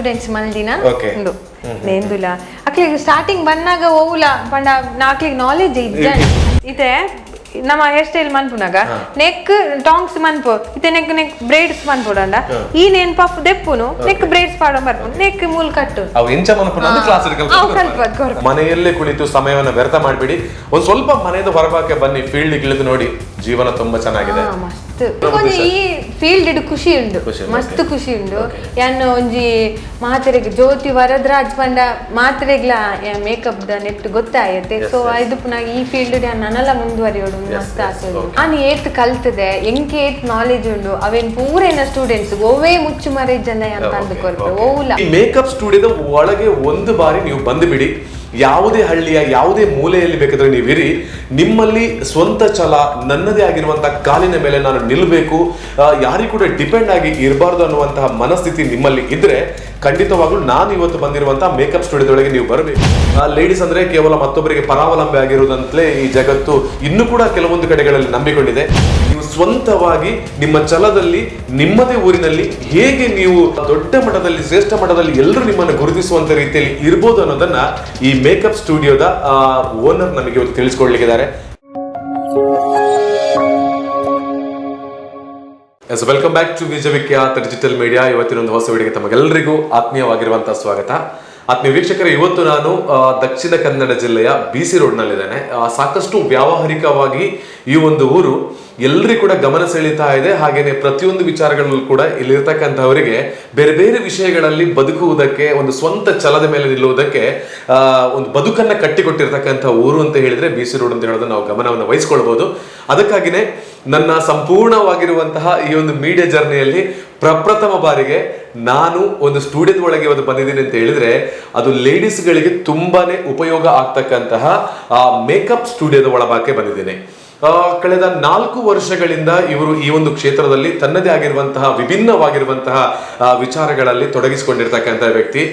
Students ಮಲ್ದಿನ Okay. ಉಂಡು ನೆಂದುಲ ಅಕ್ಲಿಗೆ starting ಬಂದಾಗ ಓವುಲ ಪಂಡ ನಾಕ್ಲಿಗೆ ನಾಲೆಜ್ ಇದೆ ನಮ್ಮ ಹೇರ್ ಸ್ಟೈಲ್ ಮನ್ಪುನಾಗ ನೆಕ್ ಟಾಂಗ್ಸ್ ಮನ್ಪು ಇತ್ತೆ ನೆಕ್ ಬ್ರೇಡ್ಸ್ ಮನ್ಪುಡಂಡ ಈ ನೆನ್ ಪಫ್ ದೆಪ್ಪುನು ನೆಕ್ ಬ್ರೇಡ್ಸ್ ಪಾಡ ಬರ್ಪುನು ನೆಕ್ ಮೂಲ್ ಕಟ್ಟು ಅವು ಎಂಚ ಮನಪುನ ಕ್ಲಾಸ್ ಮನೆಯಲ್ಲೇ ಕುಳಿತು ಸಮಯವನ್ನು ವ್ಯರ್ಥ ಮಾಡಬೇಡಿ. ಒಂದ್ ಸ್ವಲ್ಪ ಮನೆಯಿಂದ ಹೊರಬಾಕೆ ಬನ್ನಿ, ಫೀಲ್ಡ್ ಇಳಿದು ನೋಡಿ, ಜೀವನ ತುಂಬಾ ಚೆನ್ನಾಗಿದೆ. ಈ ಫೀಲ್ಡ್ ಖುಷಿ ಉಂಡು, ಮಸ್ತ್ ಖುಷಿ ಉಂಡು. ಯಾನು ಒಂಜಿ ಮಾತೆರೆಗ್ ಜ್ಯೋತಿ ವರದ್ರಾಜ್ ಪಂಡ ಮಾತೆರೆಗ್ಲ ಮೇಕಪ್ ದ ನೆಟ್ ಗೊತ್ತಾಯತ್ತೆ. ಸೊ ಇದು ಪುನಃ ಈ ಫೀಲ್ಡ್ ನನಲ್ಲ ಮುಂದುವರಿಯೋಡು ಮಸ್ತ್ ಆಸೆ. ನಾನು ಏತ್ ಕಲ್ತದೆ ಎಂಕೆ ಏತ್ ನಾಲೆಜ್ ಉಂಡು ಅವೇನ್ ಪೂರೇನ ಸ್ಟೂಡೆಂಟ್ಸ್ ಓವೇ ಮುಚ್ಚು ಮರೆ ಜನ ಅಂತ ಅಂದುಕೊಳ್ತಾರೆ. ಓವುಲ ಈ ಮೇಕಪ್ ಸ್ಟುಡಿಯೋದ ಒಳಗೆ ಒಂದು ಬಾರಿ ನೀವು ಬಂದು ಬಿಡಿ. ಯಾವುದೇ ಹಳ್ಳಿಯ ಯಾವುದೇ ಮೂಲೆಯಲ್ಲಿ ಬೇಕಾದ್ರೆ ನೀವಿರಿ, ನಿಮ್ಮಲ್ಲಿ ಸ್ವಂತ ಛಲ, ನನ್ನದೇ ಆಗಿರುವಂತಹ ಕಾಲಿನ ಮೇಲೆ ನಾನು ನಿಲ್ಲಬೇಕು, ಯಾರಿಗೂ ಕೂಡ ಡಿಪೆಂಡ್ ಆಗಿ ಇರಬಾರ್ದು ಅನ್ನುವಂತಹ ಮನಸ್ಥಿತಿ ನಿಮ್ಮಲ್ಲಿ ಇದ್ರೆ ಖಂಡಿತವಾಗ್ಲೂ ನಾನು ಇವತ್ತು ಬಂದಿರುವಂತಹ ಮೇಕಪ್ ಸ್ಟುಡಿಯೋದೊಳಗೆ ನೀವು ಬರಬೇಕು. ಲೇಡೀಸ್ ಅಂದ್ರೆ ಕೇವಲ ಮತ್ತೊಬ್ಬರಿಗೆ ಪರಾವಲಂಬಿ ಆಗಿರುವುದಂತಲೇ ಈ ಜಗತ್ತು ಇನ್ನೂ ಕೂಡ ಕೆಲವೊಂದು ಕಡೆಗಳಲ್ಲಿ ನಂಬಿಕೊಂಡಿದೆ. ನೀವು ಸ್ವಂತವಾಗಿ ನಿಮ್ಮ ಛಲದಲ್ಲಿ ನಿಮ್ಮದೇ ಊರಿನಲ್ಲಿ ಹೇಗೆ ನೀವು ದೊಡ್ಡ ಮಟ್ಟದಲ್ಲಿ, ಶ್ರೇಷ್ಠ ಮಟ್ಟದಲ್ಲಿ ಎಲ್ಲರೂ ನಿಮ್ಮನ್ನು ಗುರುತಿಸುವಂತ ರೀತಿಯಲ್ಲಿ ಇರ್ಬೋದು ಅನ್ನೋದನ್ನ ಈ ಮೇಕಪ್ ಸ್ಟುಡಿಯೋದ ಓನರ್ ನಮಗೆ ಇವತ್ತು ತಿಳಿಸ್ಕೊಡ್ಲಿಕ್ಕಿದ್ದಾರೆ. Welcome back to Vijayavikhyata digital media. ಇವತ್ತಿನ ಒಂದು ಹೊಸ ವಿಡಿಯೋಗೆ ತಮಗೆಲ್ಲರಿಗೂ ಆತ್ಮೀಯವಾಗಿರುವಂತಹ ಸ್ವಾಗತ. ಆತ್ಮೀಯ ವೀಕ್ಷಕರೇ, ಇವತ್ತು ನಾನು ದಕ್ಷಿಣ ಕನ್ನಡ ಜಿಲ್ಲೆಯ BC ರೋಡ್ನಲ್ಲಿದ್ದೇನೆ. ಸಾಕಷ್ಟು ವ್ಯಾವಹಾರಿಕವಾಗಿ ಈ ಒಂದು ಊರು ಎಲ್ಲರಿಗೂ ಕೂಡ ಗಮನ ಸೆಳೀತಾ ಇದೆ. ಹಾಗೇನೆ ಪ್ರತಿಯೊಂದು ವಿಚಾರಗಳಲ್ಲೂ ಕೂಡ ಇಲ್ಲಿರ್ತಕ್ಕಂಥವರಿಗೆ ಬೇರೆ ಬೇರೆ ವಿಷಯಗಳಲ್ಲಿ ಬದುಕುವುದಕ್ಕೆ, ಒಂದು ಸ್ವಂತ ಛಲದ ಮೇಲೆ ನಿಲ್ಲುವುದಕ್ಕೆ ಒಂದು ಬದುಕನ್ನ ಕಟ್ಟಿಕೊಟ್ಟಿರ್ತಕ್ಕಂಥ ಊರು ಅಂತ ಹೇಳಿದ್ರೆ BC ರೋಡ್ ಅಂತ ಹೇಳೋದನ್ನ ನಾವು ಗಮನವನ್ನು ವಹಿಸ್ಕೊಳ್ಬಹುದು. ಅದಕ್ಕಾಗಿನೇ ನನ್ನ ಸಂಪೂರ್ಣವಾಗಿರುವಂತಹ ಈ ಒಂದು ಮೀಡಿಯಾ ಜರ್ನಿಯಲ್ಲಿ ಪ್ರಪ್ರಥಮ ಬಾರಿಗೆ ನಾನು ಒಂದು ಸ್ಟುಡಿಯೋದ ಒಳಗೆ ಇವತ್ತು ಬಂದಿದ್ದೀನಿ ಅಂತ ಹೇಳಿದ್ರೆ ಅದು ಲೇಡೀಸ್ಗಳಿಗೆ ತುಂಬಾನೇ ಉಪಯೋಗ ಆಗ್ತಕ್ಕಂತಹ ಮೇಕಪ್ ಸ್ಟುಡಿಯೋದ ಒಳಭಾಗಕ್ಕೆ ಬಂದಿದ್ದೀನಿ. ಕಳೆದ 4 ವರ್ಷಗಳಿಂದ ಇವರು ಈ ಒಂದು ಕ್ಷೇತ್ರದಲ್ಲಿ ತನ್ನದೇ ಆಗಿರುವಂತಹ ವಿಭಿನ್ನವಾಗಿರುವಂತಹ ವಿಚಾರಗಳಲ್ಲಿ ತೊಡಗಿಸಿಕೊಂಡಿರ್ತಕ್ಕಂಥ ವ್ಯಕ್ತಿ.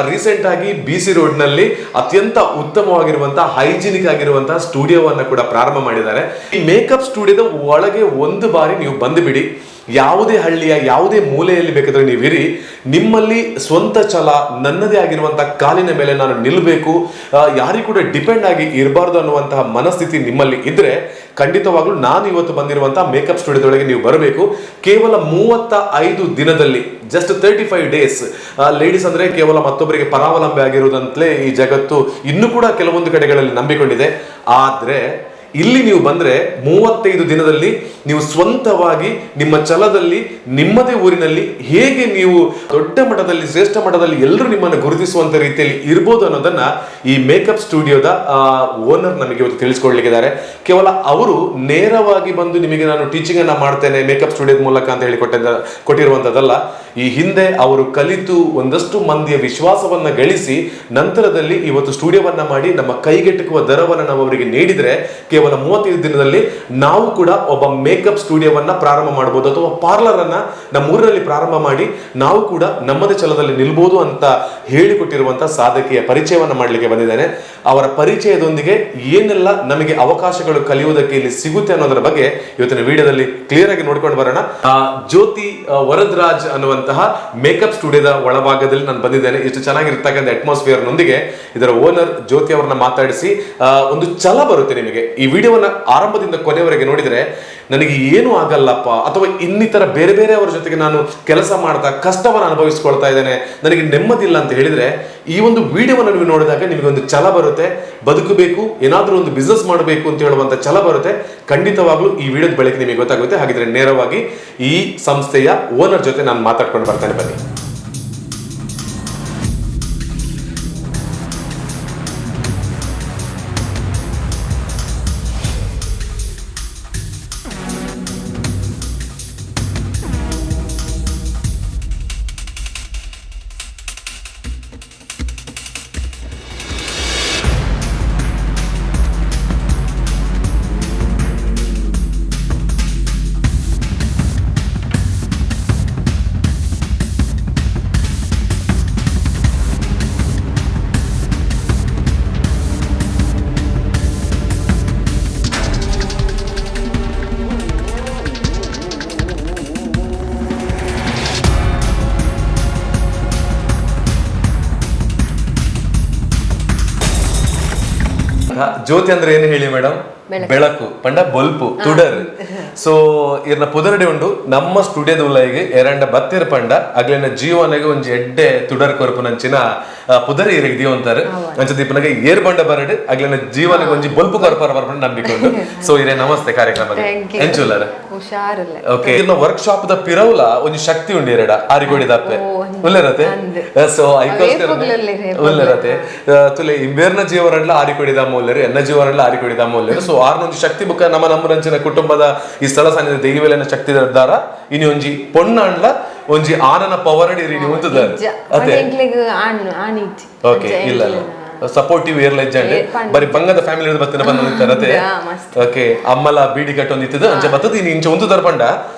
ರೀಸೆಂಟ್ ಆಗಿ BC ರೋಡ್ನಲ್ಲಿ ಅತ್ಯಂತ ಉತ್ತಮವಾಗಿರುವಂತಹ ಹೈಜಿನಿಕ್ ಆಗಿರುವಂತಹ ಸ್ಟುಡಿಯೋವನ್ನ ಕೂಡ ಪ್ರಾರಂಭ ಮಾಡಿದ್ದಾರೆ. ಈ ಮೇಕಪ್ ಸ್ಟುಡಿಯೋದ ಒಳಗೆ ಒಂದು ಬಾರಿ ನೀವು ಬಂದು ಬಿಡಿ. ಯಾವುದೇ ಹಳ್ಳಿಯ ಯಾವುದೇ ಮೂಲೆಯಲ್ಲಿ ಬೇಕಾದ್ರೆ ನೀವಿರಿ, ನಿಮ್ಮಲ್ಲಿ ಸ್ವಂತ ಛಲ, ನನ್ನದೇ ಆಗಿರುವಂತಹ ಕಾಲಿನ ಮೇಲೆ ನಾನು ನಿಲ್ಲಬೇಕು, ಯಾರಿಗೂ ಕೂಡ ಡಿಪೆಂಡ್ ಆಗಿ ಇರಬಾರ್ದು ಅನ್ನುವಂತಹ ಮನಸ್ಥಿತಿ ನಿಮ್ಮಲ್ಲಿ ಇದ್ರೆ ಖಂಡಿತವಾಗ್ಲೂ ನಾನು ಇವತ್ತು ಬಂದಿರುವಂತಹ ಮೇಕಪ್ ಸ್ಟುಡಿಯೋದೊಳಗೆ ನೀವು ಬರಬೇಕು. ಕೇವಲ 35 ದಿನದಲ್ಲಿ, ಜಸ್ಟ್ 35 ಡೇಸ್. ಲೇಡೀಸ್ ಅಂದ್ರೆ ಕೇವಲ ಮತ್ತೊಬ್ಬರಿಗೆ ಪರಾವಲಂಬಿ ಆಗಿರುವುದಂತಲೇ ಈ ಜಗತ್ತು ಇನ್ನೂ ಕೂಡ ಕೆಲವೊಂದು ಕಡೆಗಳಲ್ಲಿ ನಂಬಿಕೊಂಡಿದೆ. ಆದ್ರೆ ಇಲ್ಲಿ ನೀವು ಬಂದ್ರೆ 35 ದಿನದಲ್ಲಿ ನೀವು ಸ್ವಂತವಾಗಿ ನಿಮ್ಮ ಛಲದಲ್ಲಿ ನಿಮ್ಮದೇ ಊರಿನಲ್ಲಿ ಹೇಗೆ ನೀವು ದೊಡ್ಡ ಮಟ್ಟದಲ್ಲಿ, ಶ್ರೇಷ್ಠ ಮಟ್ಟದಲ್ಲಿ ಎಲ್ಲರೂ ನಿಮ್ಮನ್ನು ಗುರುತಿಸುವಂತ ರೀತಿಯಲ್ಲಿ ಇರ್ಬೋದು ಅನ್ನೋದನ್ನ ಈ ಮೇಕಪ್ ಸ್ಟುಡಿಯೋದ ಓನರ್ ನಮಗೆ ಇವತ್ತು ತಿಳಿಸ್ಕೊಡ್ಲಿಕ್ಕಿದ್ದಾರೆ. ಕೇವಲ ಅವರು ನೇರವಾಗಿ ಬಂದು ನಿಮಗೆ ನಾನು ಟೀಚಿಂಗ್ ಅನ್ನ ಮಾಡ್ತೇನೆ ಮೇಕಪ್ ಸ್ಟುಡಿಯೋದ ಮೂಲಕ ಅಂತ ಹೇಳಿ ಕೊಟ್ಟಿರುವಂತದ್ದಲ್ಲ. ಈ ಹಿಂದೆ ಅವರು ಕಲಿತು ಒಂದಷ್ಟು ಮಂದಿಯ ವಿಶ್ವಾಸವನ್ನ ಗಳಿಸಿ ನಂತರದಲ್ಲಿ ಇವತ್ತು ಸ್ಟುಡಿಯೋವನ್ನ ಮಾಡಿ ನಮ್ಮ ಕೈಗೆಟುಕುವ ದರವನ್ನು ನಾವು ಅವರಿಗೆ ನೀಡಿದ್ರೆ ಕೇವಲ 35 ದಿನದಲ್ಲಿ ನಾವು ಕೂಡ ಒಬ್ಬ ಮೇಕಪ್ ಸ್ಟುಡಿಯೋವನ್ನ ಪ್ರಾರಂಭ ಮಾಡಬಹುದು, ಅಥವಾ ಪಾರ್ಲರ್ ಅನ್ನ ನಮ್ಮ ಊರಿನಲ್ಲಿ ಪ್ರಾರಂಭ ಮಾಡಿ ನಾವು ಕೂಡ ನಮ್ಮದೇ ಛಲದಲ್ಲಿ ನಿಲ್ಬಹುದು ಅಂತ ಹೇಳಿಕೊಟ್ಟಿರುವಂತಹ ಸಾಧಕಿಯ ಪರಿಚಯವನ್ನ ಮಾಡಲಿಕ್ಕೆ ಬಂದಿದ್ದೇನೆ. ಅವರ ಪರಿಚಯದೊಂದಿಗೆ ಏನೆಲ್ಲ ನಮಗೆ ಅವಕಾಶಗಳು ಕಲಿಯುವುದಕ್ಕೆ ಇಲ್ಲಿ ಸಿಗುತ್ತೆ ಅನ್ನೋದರ ಬಗ್ಗೆ ಇವತ್ತಿನ ವಿಡಿಯೋದಲ್ಲಿ ಕ್ಲಿಯರ್ ಆಗಿ ನೋಡ್ಕೊಂಡು ಬರೋಣ. ಜ್ಯೋತಿ ವರದ್ರಾಜ್ ಅನ್ನುವಂತಹ ಮೇಕಪ್ ಸ್ಟುಡಿಯೋದ ಒಳಭಾಗದಲ್ಲಿ ನಾನು ಬಂದಿದ್ದೇನೆ. ಇಷ್ಟು ಚೆನ್ನಾಗಿರ್ತಕ್ಕಂಥ ಅಟ್ಮಾಸ್ಫಿಯರ್ ನೊಂದಿಗೆ ಇದರ ಓನರ್ ಜ್ಯೋತಿ ಅವರನ್ನ ಮಾತಾಡಿಸಿ ಒಂದು ಛಲ ಬರುತ್ತೆ ನಿಮಗೆ. ಈ ವಿಡಿಯೋವನ್ನ ಆರಂಭದಿಂದ ಕೊನೆಯವರೆಗೆ ನೋಡಿದ್ರೆ ನನಗೆ ಏನು ಆಗಲ್ಲಪ್ಪ, ಅಥವಾ ಇನ್ನಿತರ ಬೇರೆ ಬೇರೆ ಅವರ ಜೊತೆಗೆ ನಾನು ಕೆಲಸ ಮಾಡ್ತಾ ಕಷ್ಟವನ್ನು ಅನುಭವಿಸ್ಕೊಳ್ತಾ ಇದ್ದೇನೆ, ನನಗೆ ನೆಮ್ಮದಿಲ್ಲ ಅಂತ ಹೇಳಿದ್ರೆ ಈ ಒಂದು ವಿಡಿಯೋವನ್ನು ನೀವು ನೋಡಿದಾಗ ನಿಮಗೆ ಒಂದು ಛಲ ಬರುತ್ತೆ. ಬದುಕಬೇಕು, ಏನಾದ್ರೂ ಒಂದು ಬಿಸ್ನೆಸ್ ಮಾಡಬೇಕು ಅಂತ ಹೇಳುವಂತ ಛಲ ಬರುತ್ತೆ. ಖಂಡಿತವಾಗ್ಲೂ ಈ ವಿಡಿಯೋದ ಬಳಿಕ ನಿಮಗೆ ಗೊತ್ತಾಗುತ್ತೆ. ಹಾಗಿದ್ರೆ ನೇರವಾಗಿ ಈ ಸಂಸ್ಥೆಯ ಓನರ್ ಜೊತೆ ನಾನು ಮಾತಾಡ್ಕೊಂಡು ಬರ್ತಾನೆ, ಬನ್ನಿ. ಅಂತ ಜ್ಯೋತಿ ಅಂದ್ರೆ ಏನು ಹೇಳಿ ಮೇಡಮ್? ಬೆಳಕು ಪಂಡ ಬೊಲ್ಪು ತುಡರ್. ಸೊ ಇರ್ನ ಪುದರಡೆ ಉಂಡು ನಮ್ಮ ಸ್ಟುಡಿಯೋದ ಉಲ್ಲೈಗೆ ಎರಡ ಬತ್ತಿರ ಪಂಡ ಅಗ್ಲಿನ ಜೀವನಗೆ ಒಂಜಿ ಎಡ್ಡೆ ತುಡರ್ ಕೊರ್ಪು ನಂಚಿನ ಪುದರ್ ಇರಿಗೆ ದೀವಂತಾರೆ ಅಂಚ ದೀಪನಗೆ ಏರ್ ಬಂಡ ಬರಡ್ ಅಗ್ಲಿನ ಜೀವನಗೆ ಒಂಜಿ ಬೊಲ್ಪು ಕೊರ್ಪರ ಬರ್ಪಂಡ ನಂಬಿಕೊಂಡು. ಸೊ ಇರೇ ನಮಸ್ತೆ ಕಾರ್ಯಕ್ರಮಕ್ಕೆ ಎಂಚುಲ್ಲರ ಓಕೆ. ಇರ್ನ ವರ್ಕ್ ಶಾಪ್ ದ ಪಿರೌಲ ಒಂಜಿ ಶಕ್ತಿ ಉಂಡು ಎರಡ ಆರಿಗೋಡಿ ದಪ್ಪೆ ಉಲ್ಲರತೆ. ಸೊ ಐಕೋಸ್ಕರ ಉಲ್ಲರತೆ ತುಲೆ ಇಂಬೇರ್ನ ಜೀವನಡ್ಲ ಆರಿಕೊಡಿದ ಮೌಲ್ಯರು ಎನ್ನ ಜೀವನಡ್ಲ ಆರಿಕೊಡಿದ ಮೌಲ್ಯರು. ಸೊ ಆರ್ನೊಂಜಿ ಶಕ್ತಿ ಬುಕ್ಕ ನಮ್ಮ ನಮ್ಮರಂಚಿನ ಕುಟುಂಬದ ಈ ಸ್ಥಳ ಸಾನ್ನಿಧ್ಯ ದೈವಲೆನ ಶಕ್ತಿ ದಾರ ಇನಿ ಒಂಜಿ ಪೊಣ್ಣ ಅಂಡ್ಲ ಒಂಜಿ ಆನನ ಪವರಡಿ ರೀಡಿ ಉಂತುದಾರ ಅದೇ ಓಕೆ ಇಲ್ಲ ಸಪೋರ್ಟಿವ್ ಏರ್ಲೈನ್ಸ್ ಅಂಡ್ ಬರೀ ಬಂಗದ ಫ್ಯಾಮಿಲಿ ಬತ್ತಿನ ಬಂದಿರ್ತಾರತೆ ಓಕೆ. ಅಮ್ಮಲ ಬೀಡಿ ಕಟ್ಟೊಂದಿತ್ತದ ಅಂಚ ಬತ್ತದ ಇನಿ ಇಂಚ ಒಂದು ದರ್ಪಂಡ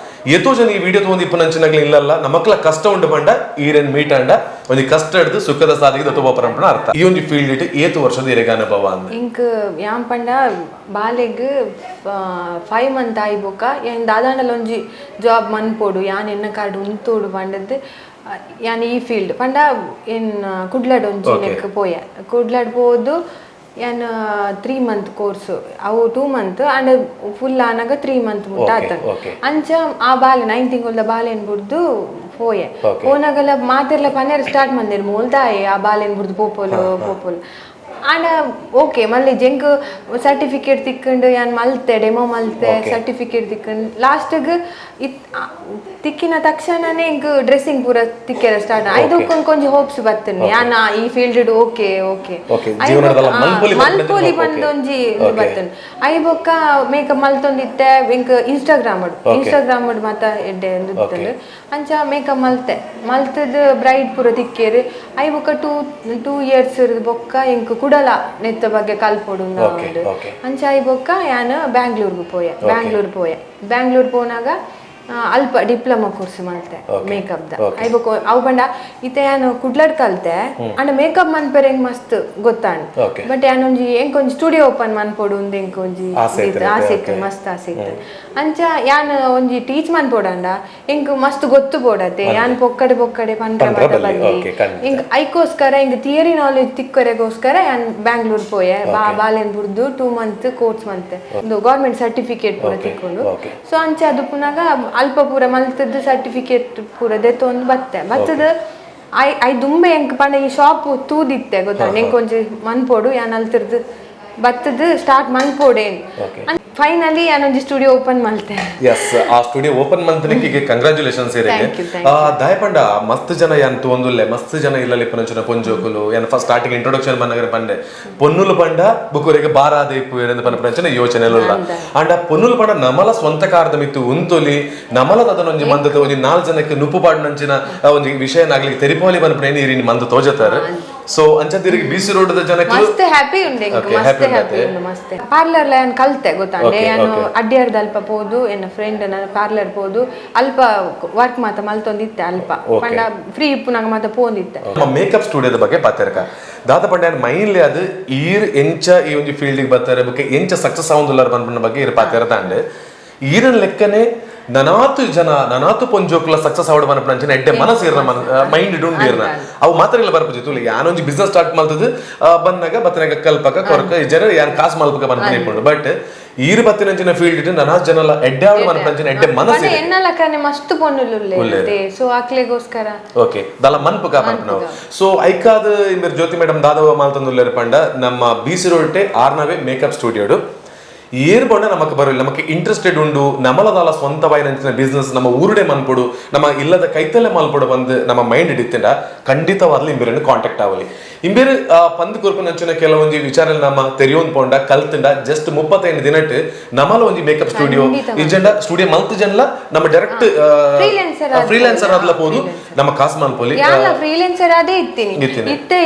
ಎತ್ತೋ ಜನ ಈ ವಿಡಿಯೋ ತಗೊಂಡು ಇಪ್ಪನಂಚಿನಾಗ್ಲಿ ಇಲ್ಲಲ್ಲ ನಮಕ್ಲ ಕಷ್ಟ ಉಂಡು ಬಂಡ ಈರೇನ್ ಮೀಟ್ ಅಂಡ ಒಂದು ಕಷ್ಟ ಹಿಡಿದು ಸುಖದ ಸಾಧಿಗೆ ದತ್ತುವ ಪರಂಪರ ಅರ್ಥ. ಈ ಒಂದು ಫೀಲ್ಡ್ ಇಟ್ಟು ಏತು ವರ್ಷದ ಇರೆಗ ಅನುಭವ ಅಂದ ಇಂಕ್ ಯಾನ್ ಪಂಡ ಬಾಲೆಗ್ 5 ಮಂತ್ ಆಯ್ಬೋಕ ಯಾನ್ ದಾದಾಂಡಲ ಒಂಜಿ ಜಾಬ್ ಮನ್ಪೋಡು ಯಾನ್ ಎನ್ನ ಕಾರ್ಡ್ ಉಂತೋಡು ಪಂಡದ್ ಯಾನ್ ಈ ಫೀಲ್ಡ್ ಪಂಡ ಏನ್ ಕುಡ್ಲಡ್ ಒಂಜಿ ನೆಕ್ ಪೋಯ ಕುಡ್ಲಡ್ ಪೋದು ಯಾನ್ 3 ಮಂತ್ ಕೋರ್ಸ್ ಅವು 2 ಮಂತ್ ಅಂಡ್ ಫುಲ್ ಆನಾಗ 3 ಮಂತ್ ಮುಟ್ಟ ಆತ ಅಂಚ ಆ ಬಾಲೆ 9 ತಿಂಗಳ ಬಾಲೆನ್ ಬುಡ್ದು ಪೋಯೆ ಪೋನಾಗಲ ಮಾತೆರ್ಲ ಪನ್ನೆರ್ ಸ್ಟಾರ್ಟ್ ಮಂದಿರ್ ಮೂಲ್ದಾಯೆ ಆ ಬಾಲೆನ್ ಬುಡ್ದು ಪೋಪೋಲು ಆಂಡ ಓಕೆ ಮಲ್ಲಿ ಜೆಂಕ್ ಸರ್ಟಿಫಿಕೇಟ್ ತಿಕ್ಕೊಂಡು ಯಾನ್ ಮಲ್ತೆ ಡೆಮೋ ಮಲ್ತೆ ಸರ್ಟಿಫಿಕೇಟ್ ತಿಕ್ಕೊಂಡು ಲಾಸ್ಟ್ಗ್ ತಿಕ್ಕಿನ ತಕ್ಷಣನೇ ಇಂಕ್ ಡ್ರೆಸ್ಸಿಂಗ್ ಪೂರ ತಿಕ್ಕೆರ ಸ್ಟಾರ್ಟ್ ಐದಕ್ಕೊಂದು ಕೊಂಚ ಹೋಪ್ಸ್ ಬರ್ತೇನೆ ಯಾನ ಈ ಫೀಲ್ಡ್ ಓಕೆ ಮಲ್ಪೋಲಿ ಬಂದೊಂಜಿ ಬರ್ತೇನೆ ಐ ಬೊಕ್ಕ ಮೇಕಪ್ ಮಲ್ತೊಂದಿತ್ತೆ ಇಂಕ್ ಇನ್ಸ್ಟಾಗ್ರಾಮ್ ಮತ್ತ ಎಡ್ಡೆ ಅಂಚ ಮೇಕಪ್ ಮಲ್ತದ ಬ್ರೈಡ್ ಪೂರ ತಿಕ್ಕೇರು ಐ ಬೊಕ್ಕ 2 years ಬೊಕ್ಕ ಇಂಕ್ ಕುಡಲ ನೆತ್ತ ಬಗ್ಗೆ ಕಲ್ಪೊಡು ಅಂಚ ಐ ಬೊಕ್ಕ ಯಾನ್ ಬ್ಯಾಂಗ್ಳೂರ್ ಪೋಯ ಪೋನಾಗ ಅಲ್ಪ ಡಿಪ್ಲೊಮಾ ಕೋರ್ಸ್ ಮಾಡ್ತೆ ಮೇಕಪ್ ದ ಐಬಕ್ ಅವು ಬಂಡ ಇತ್ತೆ ಯಾನು ಕುಡ್ಲಡ್ ಕಲ್ತೆ ಅಂಡ್ ಮೇಕಪ್ ಮನ್ಪೆರ್ ಹೆಂಗ್ ಮಸ್ತ್ ಗೊತ್ತಾಂಡ್ ಬಟ್ ಯಾನ್ ಒಂಜಿ ಎಂಕ್ ಒಂಜಿ ಸ್ಟುಡಿಯೋ ಓಪನ್ ಮನ್ಪೋಡು ಉಂದು ಎಂಕ್ ಒಂಜಿ ಆಸೆ ಮಸ್ತ್ ಆಸೆ ಅಂಚ ಯಾನ್ ಒಂಜಿ ಟೀಚ್ ಮನ್ಪೋಡಂಡ ಎಂಕ್ ಮಸ್ತ್ ಗೊತ್ತು ಬೋಡತೆ ಯಾನ್ ಪೊಕ್ಕಡೆ ಪನ್ಪೆ ಬಲ್ಲಿ ಎಂಕ್ ಐಕೋಸ್ಕರ ಎಂಕ್ ಥಿಯರಿ ನಾಲೆಜ್ ತಿಕ್ಕೊರೆಗೋಸ್ಕರ ಯಾನ್ ಬ್ಯಾಂಗ್ಳೂರ್ ಪೋಯೆ ಬಾಲೆನ್ ಬುಡ್ದು 2 ಮಂತ್ ಕೋರ್ಸ್ ಮಂತೆ ಒಂದು ಗೌರ್ಮೆಂಟ್ ಸರ್ಟಿಫಿಕೇಟ್ ಪೂರ ತಿಕ್ಕೊಂಡು. ಸೊ ಅಂಚ ಅದು ಪುನಗ ಅಲ್ಪ ಪೂರ ಮಲ್ತದ್ದು ಸರ್ಟಿಫಿಕೇಟ್ ಪೂರ ದೆತ್ತೊಂದು ಬತ್ತದ ಐ ದುಂಬೆ ಎಂಕ್ ಪಂಡ ಈ ಶಾಪ್ ತೂದಿತ್ತೆ ಗೊತ್ತಾ ಎಂಕ್ ಒಂಜಿ ಮನ್ಪೋಡು ಯಾನ್ ಅಲ್ತಿರ್ದು ಬತ್ತದ ಸ್ಟಾರ್ಟ್ ಮನ್ಪೋಡೇನ್ ಫೈನಲಿ ಯಾನೊಂಜಿ ಸ್ಟುಡಿಯೋ ಓಪನ್ ಮಲ್ತೆ. ಎಸ್ ಆ ಸ್ಟುಡಿಯೋ ಓಪನ್ ಮಲ್ತನಿಗೆ ಕಂಗ್ರಾಚುಲೇಷನ್ಸ್ ಇರಿಗೆ ದಾಯಪಂಡ ಮಸ್ತ್ ಜನ ಯಾನ್ ತೋಂದುಲ್ಲೆ ಮಸ್ತ್ ಜನ ಇಲ್ಲಲ್ಲಿ ಪಂಚನ ಪೊಂಜೋಕುಲು ಯಾನ್ ಫಸ್ಟ್ ಸ್ಟಾರ್ಟಿಂಗ್ ಇಂಟ್ರೊಡಕ್ಷನ್ ಬಂದಾಗ ಬಂಡೆ ಪೊನ್ನುಲು ಪಂಡ ಬುಕುರಿಗೆ ಬಾರಾದೇಪು ಏರೆಂದು ಪಂಚನ ಯೋಚನೆಲ್ಲ ಅಂಡ ಪೊನ್ನುಲು ಪಂಡ ನಮಲ ಸ್ವಂತ ಕಾರದ ಮಿತ್ತು ಉಂತೊಲಿ ನಮಲ ಅದನ್ನೊಂಜಿ ಮಂದದ ಒಂಜಿ 4 ಜನಕ್ಕೆ ನುಪ್ಪು ಪಾಡ್ನಂಚಿನ ಒಂಜಿ ವಿಷಯನಾಗ್ಲಿ ತೆರಿಪೋಲಿ ಬನ್ಪೇನಿ ಇರಿನಿ ಮಂದ ತೋಜತಾರ. ಸೊ ಅಂಚಂದಿರಿಗೆ ಬಿಸಿ ರೋಡ್ ಜನಕ್ಕೆ ಮಸ್ತ್ ಹ್ಯಾಪಿ ಉಂಡೆ ಮಸ್ತ್ ಪಾರ್ಲರ್ ಯಾನ್ ಕಲ್ತೆ ಗೊತ್ತಾಂಡೆ ಯಾನು ಅಡ್ಡಿಯಾರ್ದ ಅಲ್ಪ ಪೋದು ಎನ್ನ ಫ್ರೆಂಡ್ ನನ್ನ ಪಾರ್ಲರ್ ಪೋದು ಅಲ್ಪ ವರ್ಕ್ ಮಾತ ಮಲ್ತೊಂದಿತ್ತೆ ಅಲ್ಪ ಪಂಡ ಫ್ರೀ ಇಪ್ಪು ನಂಗೆ ಮಾತ ಪೋಂದಿತ್ತೆ. ಮೇಕಪ್ ಸ್ಟುಡಿಯೋದ ಬಗ್ಗೆ ಪಾತೆರಕ ದಾದ ಪಂಡ ಮೈನ್ಲಿ ಅದು ಈರ್ ಎಂಚ ಈ ಒಂದು ಫೀಲ್ಡಿಗೆ ಬರ್ತಾರೆ ಬಗ್ಗೆ ಎಂಚ ಸಕ್ಸಸ್ ಆಗುದಿಲ್ಲ ಬಂದ ಬಗ್ಗೆ ಇರ್ ಪಾತೆರದಾಂಡೆ ಈರನ್ ಲೆಕ್ಕನೆ ನನಾತು ಪೊಂಜೋಕ್ಲ ಸಕ್ಸಸ್ ಆವಡ ಮನ ಪ್ರಂಚನೆ ಎಡ್ಡೆ ಮನಸ್ಸು ಇರ್ನ ಮೈಂಡ್ ಇಡುಂಡು ಇರ್ನ ಅವು ಮಾತ್ರ ಇಲ್ಲ ಬರ್ಪಜಿತ್ತು ಯಾನೊಂಜಿ ಬಿಸ್ನೆಸ್ ಸ್ಟಾರ್ಟ್ ಮಾಡ್ತದ ಬಂದಾಗ ಬತ್ತನಾಗ ಕಲ್ಪಕ ಕೊರಕ ಜನ ಯಾನ್ ಕಾಸು ಮಲ್ಪಕ ಬಂದ ಇಟ್ಕೊಂಡು ಬಟ್ ಈರು ಬತ್ತಿನಂಚಿನ ಫೀಲ್ಡ್ ಇಟ್ಟು ನನಾತ್ ಜನ ಎಡ್ಡೆ ಆವಡ ಮನ ಪ್ರಂಚನೆ ಎಡ್ಡೆ ಮನಸ್ಸು ಎನ್ನಲಕನೆ ಮಸ್ತ್ ಪೊನ್ನುಲುಲ್ಲೆ ಸೊ ಆಕ್ಲೆಗೋಸ್ಕರ ಓಕೆ ದಲ ಮನ್ಪಕ ಮನ್ಪನವು. ಸೊ ಐಕಾದ ಇಂಬರ್ ಜ್ಯೋತಿ ಮೇಡಮ್ ದಾದವ ಮಾಲ್ತಂದುಲ್ಲೆರ್ ಪಂಡ ನಮ್ಮ ಬಿಸಿ ರೋಡ್ಟೆ ಆರ್ನವೇ ಮೇಕಪ್ ಸ್ಟುಡಿಯೋಡು ಏರ್ ಬಂಡ ನಮಕ್ ಬರಲ್ಲ ನಮಗೆ ಇಂಟ್ರೆಸ್ಟೆಡ್ ಉಂಡು ನಮಲದಾಲ ಸ್ವಂತವಾಯಿ ನಂಚಿನ ಬಿಸ್ನೆಸ್ ನಮ್ಮ ಊರುಡೆ ಮನ್ಪೊಡು ನಮ್ಮ ಇಲ್ಲದ ಕೈತಲ್ಲೇ ಮಲ್ಪೊಡು ಬಂದು ನಮ್ಮ ಮೈಂಡ್ ಇಡಿತ್ತಿಂಡ ಖಂಡಿತವಾದ್ಲಿ ಇಂಬೇರನ್ನು ಕಾಂಟ್ಯಾಕ್ಟ್ ಆಗಲಿ ಇಂಬೇರು ಪಂದ್ ಕೊರ್ಪು ನಂಚಿನ ಕೆಲವೊಂಜಿ ವಿಚಾರ ನಮ್ಮ ತೆರಿಯೋನ್ ಪೋಂಡ ಕಲ್ತಿಂಡ ಜಸ್ಟ್ 35 ದಿನಟ್ ನಮಲ ಒಂಜಿ ಮೇಕಪ್ ಸ್ಟುಡಿಯೋ ಇಜೆಂಡ ಸ್ಟುಡಿಯೋ ಮಲ್ತ್ ಜನ್ಲ ನಮ್ಮ ಡೈರೆಕ್ಟ್ ಫ್ರೀಲಾನ್ಸರ್ ಆದ್ಲ ಪೋದು ನಮ್ಮ ಕಾಸ್ ಮಲ್ಪೊಲಿ ಫ್ರೀಲಾನ್ಸರ್ ಆದೇ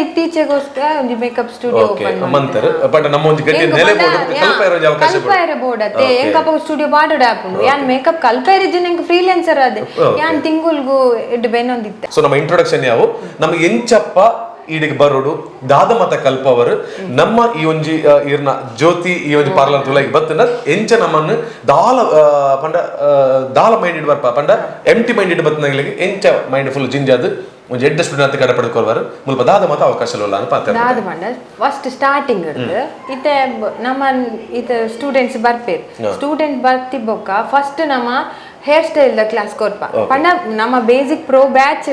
ಇತ್ತೀಚೆಗೋಸ್ಕರ ಒಂಜಿ ಮೇಕಪ್ ಸ್ಟುಡಿಯೋ ಓಪನ್ ಮಂತರ ಬಟ್ ನಮ್ಮ ಒಂಜಿ ಗಟ್ಟಿ ನೆಲೆ ಬೋರ್ಡ್ ಕಲ್ಪ ಇರೋ ಅವಕಾಶ ಕಲ್ಪೈರೆ ಬೋಡತೆ ಎಂಕಪ್ಪ ಸ್ಟುಡಿಯೋ ಬಾಡುಡ ಆಪುಂಡು ಯಾನ್ ಮೇಕಪ್ ಕಲ್ಪೈರೆ ಜನ ಎಂಕ ಫ್ರೀಲಾನ್ಸರ್ ಆದೆ ಯಾನ್ ತಿಂಗುಲ್ಗು ಎಡ್ಡು ಬೆನ್ನೊಂದಿತ್ತೆ. ಸೊ ನಮ್ಮ ಇಂಟ್ರೊಡಕ್ಷನ್ ಯಾವು ನಮಗೆ ಎಂಚಪ್ಪ ಈಡಿಗೆ ಬರೋಡು ದಾದ ಮತ ಕಲ್ಪವರು ನಮ್ಮ ಈ ಒಂಜಿ ಇರ್ನ ಜ್ಯೋತಿ ಈ ಒಂಜಿ ಪಾರ್ಲರ್ ತುಲಾಗಿ ಬತ್ತನ ಎಂಚ ನಮ್ಮನ್ನು ದಾಲ ಮೈಂಡ್ ಬರ್ಪ ಪಂಡ ಎಂಟಿ ಮೈಂಡ್ ಬತ್ತನಾಗ್ಲಿಗೆ ಎಂಚ ಮೈಂಡ್ ಫುಲ್ ಜಿಂಜಾದು ಒಂಜಿ ಎಡ್ಡ ಸ್ಟೂಡೆಂಟ್ ಅಂತ ಕಡೆ ಪಡ್ಕೊಳ್ವಾರು ಮುಲ್ಪ ದಾದ ಮತ ಅವಕಾಶ ಇಲ್ಲ ಅಂತ ದಾದ ಮಂಡ ಫಸ್ಟ್ ಸ್ಟಾರ್ಟಿಂಗ್ ಇತ್ತೆ ನಮ್ಮ ಇತ್ತೆ ಸ್ಟೂಡೆಂಟ್ಸ್ ಬರ್ಪೇರು ಸ್ಟೂಡೆಂಟ್ ಬರ್ತಿಬ್ಬೊಕ್ಕ ಫಸ್ಟ್ ನಮ್ಮ ಹೇರ್ ಸ್ಟೈಲ್ ದ ಕ್ಲಾಸ್ ಕೊರ್ಪ ಪಂಡ ನಮ್ಮ basic pro batch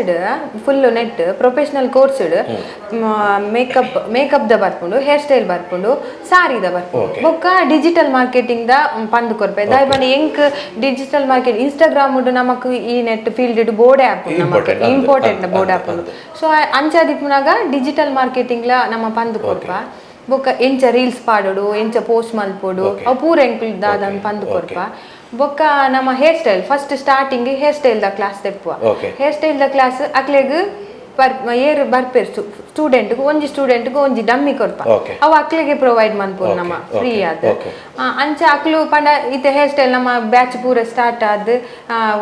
full net professional course makeup the ಬರ್ಪುಂಡು ಹೇರ್ ಸ್ಟೈಲ್ ಬರ್ಪುಂಡು ಸಾರಿ ದ ಬರ್ಪುಂಡು ಬೊಕ್ಕ ಡಿಜಿಟಲ್ ಮಾರ್ಕೆಟಿಂಗ್ ದ ಪಂದ್ ಕೊರ್ಪೆ ದಾಯ್ ಎಂಕ್ ಡಿಜಿಟಲ್ ಮಾರ್ಕೆಟ್ ಇನ್ಸ್ಟಾಗ್ರಾಮ್ ನಮಕ್ ಈ ನೆಟ್ ಫೀಲ್ಡ್ ಬೋರ್ಡ್ ಆಪ್ ಇಂಪಾರ್ಟೆಂಟ್ ಬೋರ್ಡ್ ಆಪ್ ಸೊ ಅಂಚಾದಿಪ್ಪುನಾಗ ಡಿಜಿಟಲ್ ಮಾರ್ಕೆಟಿಂಗ್ ಲ ನಮ್ಮ ಪಂದ್ ಕೊರ್ಪ ಬೊಕ್ಕ ಎಂಚ ರೀಲ್ಸ್ ಪಾಡೋಡು ಎಂಚ ಪೋಸ್ಟ್ ಮಲ್ಪೋಡು ಅವು ಪೂರ ಎಂಕ್ಲ್ ದಾದ ಪಂದ್ ಕೊರ್ಪ ಬೊಕ್ಕ ನಮ್ಮ hair style first starting hair style ದ ಕ್ಲಾಸ್ ತೆಪ್ಪುವ ಹೇರ್ ಸ್ಟೈಲ್ ದ ಕ್ಲಾಸ್ ಅಕ್ಲೆಗ್ ಏರ್ ಬರ್ಪೇರು ಸ್ಟೂಡೆಂಟ್ಗೂ ಒಂಜಿ ಸ್ಟೂಡೆಂಟ್ಗೂ ಒಂಜಿ ಡಮ್ಮಿ ಕೊರ್ಪ ಅವು ಅಕ್ಲೆಗೆ ಪ್ರೊವೈಡ್ ಮನ್ಪುರು ನಮ್ಮ ಫ್ರೀ ಆದ್ ಅಂಚ ಅಕ್ಲು ಪಂಡ ಇತ್ತೆ ಹೇರ್ ಸ್ಟೈಲ್ ನಮ್ಮ ಬ್ಯಾಚ್ ಪೂರ ಸ್ಟಾರ್ಟ್ ಆದ್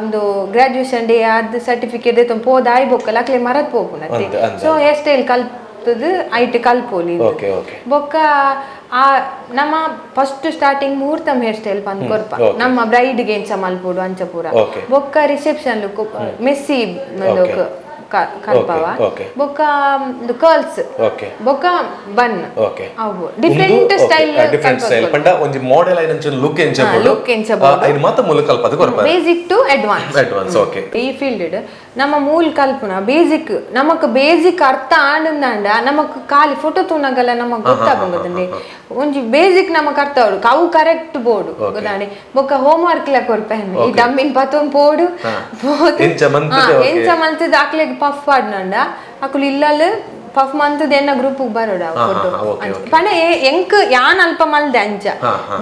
ಒಂದು ಗ್ರಾಜುಯೇಷನ್ ಡೇ ಆದ್ ಸರ್ಟಿಫಿಕೇಟ್ ದೆತ್ತೊಂದು ಪೋದ ಆಯ್ ಬೊಕ್ಕಲ ಅಕ್ಲೆ ಮರತ್ ಪೋಪುನತ್ತೆ ಸೊ ಹೇರ್ ಸ್ಟೈಲ್ ಕಲ್ಪುದು ಐಟ್ ಕಲ್ಪೋಲಿ ಬೊಕ್ಕ ಆ ನಮ್ಮ ಫಸ್ಟ್ ಸ್ಟಾರ್ಟಿಂಗ್ ಮುಹೂರ್ತಂ ಹೇರ್ ಸ್ಟೈಲ್ ಪಂದ್ ಕೊರ್ಪ ನಮ್ಮ ಬ್ರೈಡ್ಗೆ ಎಂಚ ಮಲ್ಪೋಡು ಅಂಚ ಪೂರ ಬೊಕ್ಕ ರಿಸೆಪ್ಷನ್ ಮೆಸ್ಸಿ ಕಲ್ಪವ ಬೊಕ್ಕ ಕರ್ಲ್ಸ್ ಬೊಕ್ಕ ಬನ್ ಅವು ಡಿಫರೆಂಟ್ ಸ್ಟೈಲ್ ಪಂಡ ಒಂಜಿ ಮಾಡೆಲ್ ಐನಂಚ ಲುಕ್ ಎಂಚ ಐನ್ ಮಾತ ಮೂಲ ಕಲ್ಪದ ಕೊರ್ಪ ಬೇಸಿಕ್ ಟು ಅಡ್ವಾನ್ಸ್ ಓಕೆ ಈ ಫೀಲ್ಡ್ ನಮ್ಮ ಮೂಲ ಕಲ್ಪನ ಬೇಸಿಕ್ ನಮಕ್ ಬೇಸಿಕ್ ಅರ್ಥ ಆನಂದ ನಮಕ್ ಖಾಲಿ ಫೋಟೋ ತೂನಗಲ್ಲ ನಮಕ್ ಗೊತ್ತಾಗಂಗದಂడి ಒಂಜಿ ಬೇಸಿಕ್ ನಮಕ್ ಅರ್ಥ ಅವಡು ಅವು ಕರೆಕ್ಟ್ ಬೋರ್ಡು ಗೊತ್ತಾನೆ ಬೊಕ್ಕ ಹೋಮ್ ವರ್ಕ್ ಲ ಕೊರ್ಪೆನ್ ಈ ಡಮ್ಮಿನ್ ಪತ್ತೊಂದು ಪೋಡು ಎಂಚ ಮಲ್ತದ ಆಕ್ಲೆಗ್ ಪಫ್ ಪಾಡ್ನಂಡ ಅಕುಲು ಇಲ್ಲಲ್ ಪಫ್ ಮಂತದ ಎನ್ನ ಗ್ರೂಪ್ ಬರೋಡ ಫೋಟೋ ಪಂಡ ಎಂಕ್ ಯಾನ್ ಅಲ್ಪ ಮಲ್ದೆ ಅಂಚ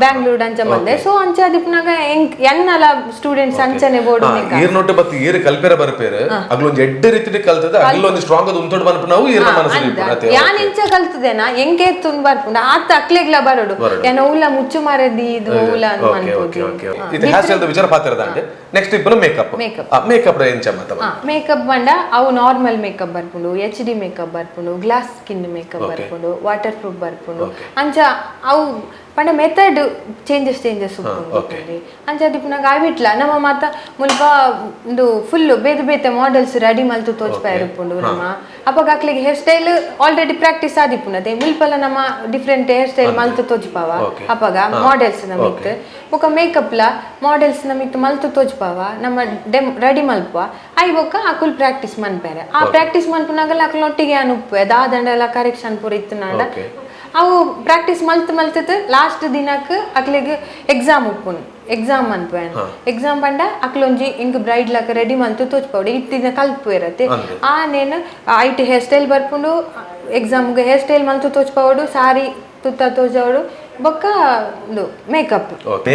ಬ್ಯಾಂಗ್ಳೂರ್ ಅಂಚ ಮಲ್ದೆ ಸೊ ಅಂಚ ದಿಪ್ನಾಗ ಎಂಕ್ ಎನ್ನಲ ಸ್ಟೂಡೆಂಟ್ಸ್ ಅಂಚನೆ ಬೋರ್ಡು ಈರ್ನೊಟ್ಟು ಬತ್ತಿ ಈರ್ ಕಲ್ಪೆರ ಬರ್ಪೇರು ಅಗ್ಲೊಂದು ಎಡ್ಡ ರೀತಿ ಕಲ್ತದ ಅಗ್ಲೊಂದು ಸ್ಟ್ರಾಂಗ್ ಅದು ಉಂತೋಡ್ ಬನ್ಪ ನಾವು ಈರ್ನ ಮನಸ್ಸಲ್ಲಿ ಯಾನ್ ಇಂಚ ಕಲ್ತದೇನ ಎಂಕೆ ತುನ್ ಬರ್ಪುಂಡ ಆತ ಅಕ್ಲೆಗ್ಲ ಬರೋಡು ಏನ ಉಲ್ಲ ಮುಚ್ಚು ಮಾರದಿ ಇದು ಉಲ್ಲ ಅಂತ ಅನ್ಕೋದು ಇದು ಹೇರ್ ಸ್ಟೈಲ್ ದ ವಿಚಾರ ಪಾತ್ರ ದಾಂಡೆ ನೆಕ್ಸ್ಟ್ ಇಪ್ಪನ ಮೇಕಪ್ ದ ಎಂಚ ಮತ ಮೇಕಪ್ ಬಂಡ ಅವು ನಾರ್ಮಲ್ ಮೇಕಪ್ ಬರ್ಪುಂಡು HD ಮೇಕಪ್ ಬರ್ಪುಂಡು ಗ್ಲಾಸ್ ಸ್ಕಿನ್ ಮೇಕಪ್ ಬರ್ಪುಂಡು ವಾಟರ್ ಪ್ರೂಫ್ ಬರ್ಪುಂಡು ಅಂಚ ಅವು ಪಂಡ ಮೆಥಡ್ ಚೇಂಜಸ್ ಉಪ್ಪುಂಡು ಅಂಚ ದಿಪ್ಪುನಾಗ ಆಯ್ಬಿಟ್ಲ ನಮ್ಮ ಮಾತ ಮುಲ್ಪ ಒಂದು ಫುಲ್ ಬೇತೆ ಮಾಡೆಲ್ಸ್ ರೆಡಿ ಮಲ್ತು ತೋಚ್ಪಾಯಿರುಪ್ಪುಂಡು ನಮ್ಮ ಅವಾಗ ಅಕ್ಲಿಗೆ ಹೇರ್ ಸ್ಟೈಲ್ ಆಲ್ರೆಡಿ ಪ್ರಾಕ್ಟೀಸ್ ಆದಿಪ್ಪುನತೆ ಮುಲ್ಪಲ ನಮ್ಮ ಡಿಫ್ರೆಂಟ್ ಹೇರ್ ಸ್ಟೈಲ್ ಮಲ್ತು ತೋಚ್ಪಾವ ಅವಾಗ ಮಾಡೆಲ್ಸ್ ನಮಿತ್ ಬೊಕ ಮೇಕಪ್ ಲ ಮಾಡೆಲ್ಸ್ ನಮಿತ್ ಮಲ್ತು ತೋಚ್ಪಾವ ನಮ್ಮ ರೆಡಿ ಮಲ್ಪುವ ಐ ಬೊಕ ಅಕುಲ್ ಪ್ರಾಕ್ಟೀಸ್ ಮನ್ಪೇರೆ ಆ ಪ್ರಾಕ್ಟೀಸ್ ಮನ್ಪುನಾಗಲ್ಲ ಅಕ್ಲೊಟ್ಟಿಗೆ ಅನುಪ್ಪೆ ದಾದಂಡೆಲ್ಲ ಕರೆಕ್ಷನ್ ಪೂರ ಇತ್ತುನಾಂಡ ಅವು ಪ್ರಾಕ್ಟೀಸ್ ಮಲ್ತದ ಲಾಸ್ಟ್ ದಿನಕ್ ಅಕ್ಲೆಗ್ ಎಕ್ಸಾಮ್ ಉಪ್ಪುನ್ ಎಕ್ಸಾಮ್ ಅನ್ಪೇನ್ ಎಕ್ಸಾಮ್ ಪಂಡ ಅಕ್ಲೊಂಜಿ ಇಂಕ್ ಬ್ರೈಡ್ ಲಕ ರೆಡಿ ಮಲ್ತು ತೋಚ್ಪೌಡು ಇತ್ತಿನ ಕಲ್ಪು ಇರತ್ತೆ ಆ ನೇನು ಐಟ್ ಹೇರ್ ಸ್ಟೈಲ್ ಬರ್ಪುಂಡು ಎಕ್ಸಾಮ್ಗೆ ಹೇರ್ ಸ್ಟೈಲ್ ಮಲ್ತು ತೋಚ್ಪೌಡು ಸಾರಿ ತುತ್ತ ತೋಜವಡು ಬೊಕ್ಕ ಮೇಕಪ್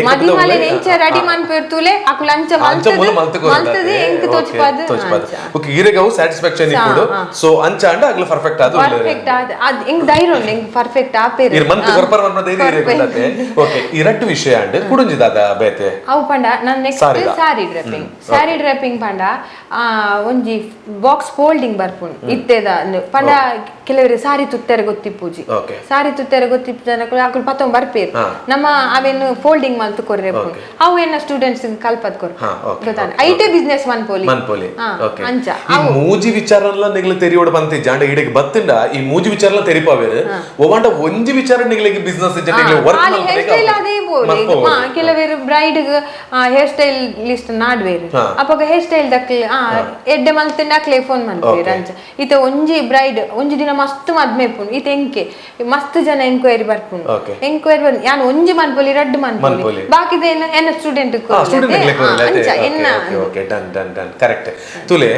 ಮದಿಮಲೆ ಎಂಚ ರೆಡಿ ಮನ್ಪೇರ್ತುಲೆ ಅಕುಲ ಅಂಚ ಮಲ್ತದೆ ಎಂಕ್ ತೋಚ್ಪಾದು ಓಕೆ ಈರೆಗವು ಸ್ಯಾಟಿಸ್ಫ್ಯಾಕ್ಷನ್ ಇಪ್ಪುಡು ಸೋ ಅಂಚ ಅಂಡ ಅಗ್ಲ ಪರ್ಫೆಕ್ಟ್ ಆದು ಅದ್ ಎಂಕ್ ಧೈರ್ಯ ಉಂಡು ಎಂಕ್ ಪರ್ಫೆಕ್ಟ್ ಆಪೇರು ಇರ್ ಮಂತ್ ಕೊರ್ಪರ್ ಮನ್ನ ಧೈರ್ಯ ಇರೆಗುಲತೆ ಓಕೆ ಇರಟ್ಟು ವಿಷಯ ಅಂಡ್ ಕುಡುಂಜಿ ದಾದ ಬೇತೆ ಅವು ಪಂಡ ನನ್ನ ನೆಕ್ಸ್ಟ್ ಸಾರಿ ಡ್ರಾಪಿಂಗ್ ಪಂಡ ಒಂಜಿ ಬಾಕ್ಸ್ ಫೋಲ್ಡಿಂಗ್ ಬರ್ಪುಂಡು ಇತ್ತೆದ ಪಂಡ ಕೆಲವರು ಸಾರಿ ತುತ್ತೆರೆ ಗೊತ್ತಿಪ್ಪುಜಿ ಸಾರಿ ತುತ್ತೆರೆ ಗೊತ್ತಿಪ್ಪು ಜನಗಳು ಅಕುಲು ಪತ್ತೊಂದು ಬರ್ಪೇರು ನಮ್ಮ ಅವೇನು ಫೋಲ್ಡಿಂಗ್ ಮಲ್ತು ಕೊರ್ರೆ ಅವು ಏನ ಸ್ಟೂಡೆಂಟ್ಸ್ ಕಲ್ಪದ್ ಕೊರ್ ಗೊತ್ತಾನ ಐಟೆ ಬಿಸ್ನೆಸ್ ಮನ್ಪೋಲಿ ಅಂಚ ಈ ಮೂಜಿ ವಿಚಾರಲ್ಲ ನಿಗ್ಲ ತೆರಿಯೋಡು ಬಂತಿ ಜಾಂಡ ಇಡೆಗೆ ಬತ್ತಿಂಡ ಈ ಮೂಜಿ ವಿಚಾರಲ್ಲ ತೆರಿಪಾವೇರು ಒವಂಡ ಒಂಜಿ ವಿಚಾರ ನಿಗ್ಲಿಗೆ ಬಿಸ್ನೆಸ್ ಜೊತೆಗೆ ವರ್ಕ್ ಹೇರ್ ಸ್ಟೈಲ್ ಅದೇ ಬೋಲಿ ಕೆಲವರು ಬ್ರೈಡ್ ಹೇರ್ ಸ್ಟೈಲ್ ಲಿಸ್ಟ್ ನಾಡ್ವೇರು ಅಪಗ ಹೇರ್ ಸ್ಟೈಲ್ ದಕ್ಲೆ ಎಡ್ಡೆ ಮಲ್ತಿಂಡ ಅಕ್ಲೆ ಫೋನ್ ಮನ್ಪೇರು ಅಂಚ ಇತ ಒಂಜಿ ಬ್ರೈಡ್ ಒಂಜಿ ದಿನ ಮಸ್ತ್ ಮದ್ಮೇಪುಂಡು ಇತ ಎಂಕೆ ಮಸ್ತ್ ಜನ ಎಂಕ್ವೈರಿ ಬರ್ಪುಂಡು ಎಂಕ್ವೈರಿ ಬಂದು ಯಾನ್ ಒಂಜಿ ಮನ್ಪೊಲಿ ರಡ್ಡು ಮನ್ಪೊಲಿ ಬಾಕಿದ ಎನ್ನ ಸ್ಟೂಡೆಂಟ್ ಕರೆಕ್ಟ್ ತುಲೆ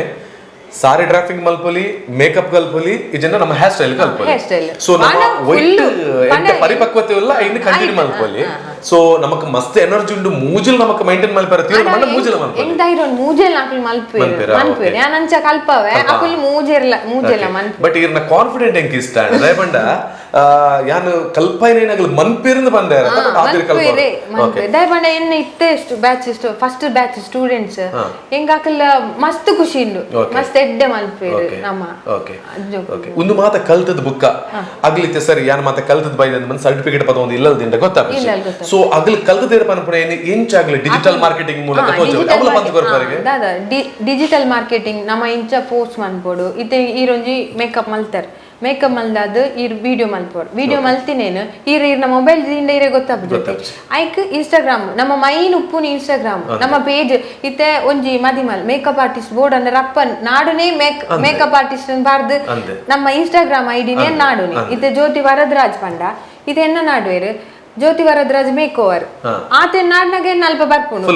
ಸಾರಿ ಡ್ರಾಫಿಂಗ್ ಮಲ್ಪೊಲಿ ಮೇಕಪ್ ಕಲ್ಪೊಲಿ ಇದನ್ನ ನಮ್ಮ ಹೇರ್ ಸ್ಟೈಲ್ ಕಲ್ಪೊಲಿ ಸೊ ನಮ್ಮ ವೈಟ್ ಎಂತ ಪರಿಪಕ್ವತೆ ಇಲ್ಲ ಇನ್ನು ಕಂಟಿನ್ಯೂ ಮಲ್ಪೊಲಿ ಸೊ ನಮಕ್ ಮಸ್ತ್ ಎನರ್ಜಿ ಉಂಡು ಮೂಜಿಲ್ ನಮಕ್ ಮೈಂಟೈನ್ ಮಲ್ಪರ ತೀರ್ ಮಂಡ ಮೂಜಿಲ ಮಲ್ಪರ ಎಂತ ಇರೋನ್ ಮೂಜೆಲ್ ನಾಕಲ್ ಮಲ್ಪೇರು ಯಾನ್ ಅಂಚ ಕಲ್ಪವೆ ಅಕುಲ್ ಮೂಜೆಲ್ಲ ಮಲ್ಪೇರು ಬಟ್ ಇರ್ನ ಕಾನ್ಫಿಡೆಂಟ್ ಎಂಕ್ ಇಷ್ಟ ರೇಪಂಡ ಯಾನ್ ಕಲ್ಪೈನೇನಗಲ್ ಮನ್ಪೇರಿಂದ ಬಂದೆ ದಯಪಂಡ ಎನ್ನ ಇತ್ತೆ ಬ್ಯಾಚ್ ಫಸ್ಟ್ ಬ್ಯಾಚ್ ಸ್ಟೂಡೆಂಟ್ಸ್ ಎಂಗಾಕಲ್ ಮಸ್ತ್ ಖುಷಿ ಉಂಡು ಮಸ್ತ್ ಎಡ್ಡೆ ಮಲ್ಪೇರು ನಮ್ಮ ಒಂದು ಮಾತ ಕಲ್ತದ ಬುಕ್ಕ ಅಗ್ಲಿತ್ತೆ ಸರಿ ಯಾನ್ ಮಾತ ಕಲ್ತದ ಬೈದ ಸರ್ಟಿಫಿಕೇಟ್ ಪದ ಒಂದು ಇಲ್ಲದಿಂದ ಗೊತ್ತಾಗ್ತದೆ ಸೊ ಅಗ್ಲಿ ಕಲ್ತದ ಪನ್ಪುರ ಎಂಚಾಗ್ಲಿ ಡಿಜಿಟಲ್ ಮಾರ್ಕೆಟಿಂಗ್ ಮೂಲಕ ಅವಲ ಬಂತ ಬರ್ತಾರೆ ದಾದ ಡಿಜಿಟಲ್ ಮಾರ್ಕೆಟಿಂಗ್ ನಮ್ಮ ಇಂಚ ಪೋಸ್ಟ್ ಮನ್ಪೋಡು ಇತ್ತೆ ಈರೊಂಜಿ ಮೇಕಪ್ ಮಲ್ತಾರ ಮೇಕಪ್ ಮಲ್ದಾದ ಈರ್ ವಿಡಿಯೋ ಮಲ್ಪೋಡು ವಿಡಿಯೋ ಮಲ್ತಿನೇನು ಈರ್ನ ಮೊಬೈಲ್ ದಿಂದ ಇರೇ ಗೊತ್ತಾಗ್ತದೆ ಐಕ್ ಇನ್ಸ್ಟಾಗ್ರಾಮ್ ನಮ್ಮ ಮೈನ್ ಉಪ್ಪುನಿ ಇನ್ಸ್ಟಾಗ್ರಾಮ್ ನಮ್ಮ ಪೇಜ್ ಇತ್ತೆ ಒಂಜಿ ಮದಿಮಲ್ ಮೇಕಪ್ ಆರ್ಟಿಸ್ಟ್ ಬೋರ್ಡ್ ಅಂದ್ರೆ ಅಪ್ಪನ್ ನಾಡುನೇ ಮೇಕಪ್ ಆರ್ಟಿಸ್ಟ್ ಬಾರ್ದು ನಮ್ಮ ಇನ್ಸ್ಟಾಗ್ರಾಮ್ ಐಡಿನೇ ನಾಡುನಿ ಇತ್ತೆ ಜ್ಯೋತಿ ವರದರಾಜ್ ಪಂಡ ಇದು ಎನ್ನ ನಾಡುವೇರು ಜ್ಯೋತಿ ವರದರಾಜ್ ಮೇಕ್ ಓವರ್ ಆತ ನಾಡ್ನಾಗೆ ಅಲ್ಪ ಬರ್ಪುಂಡು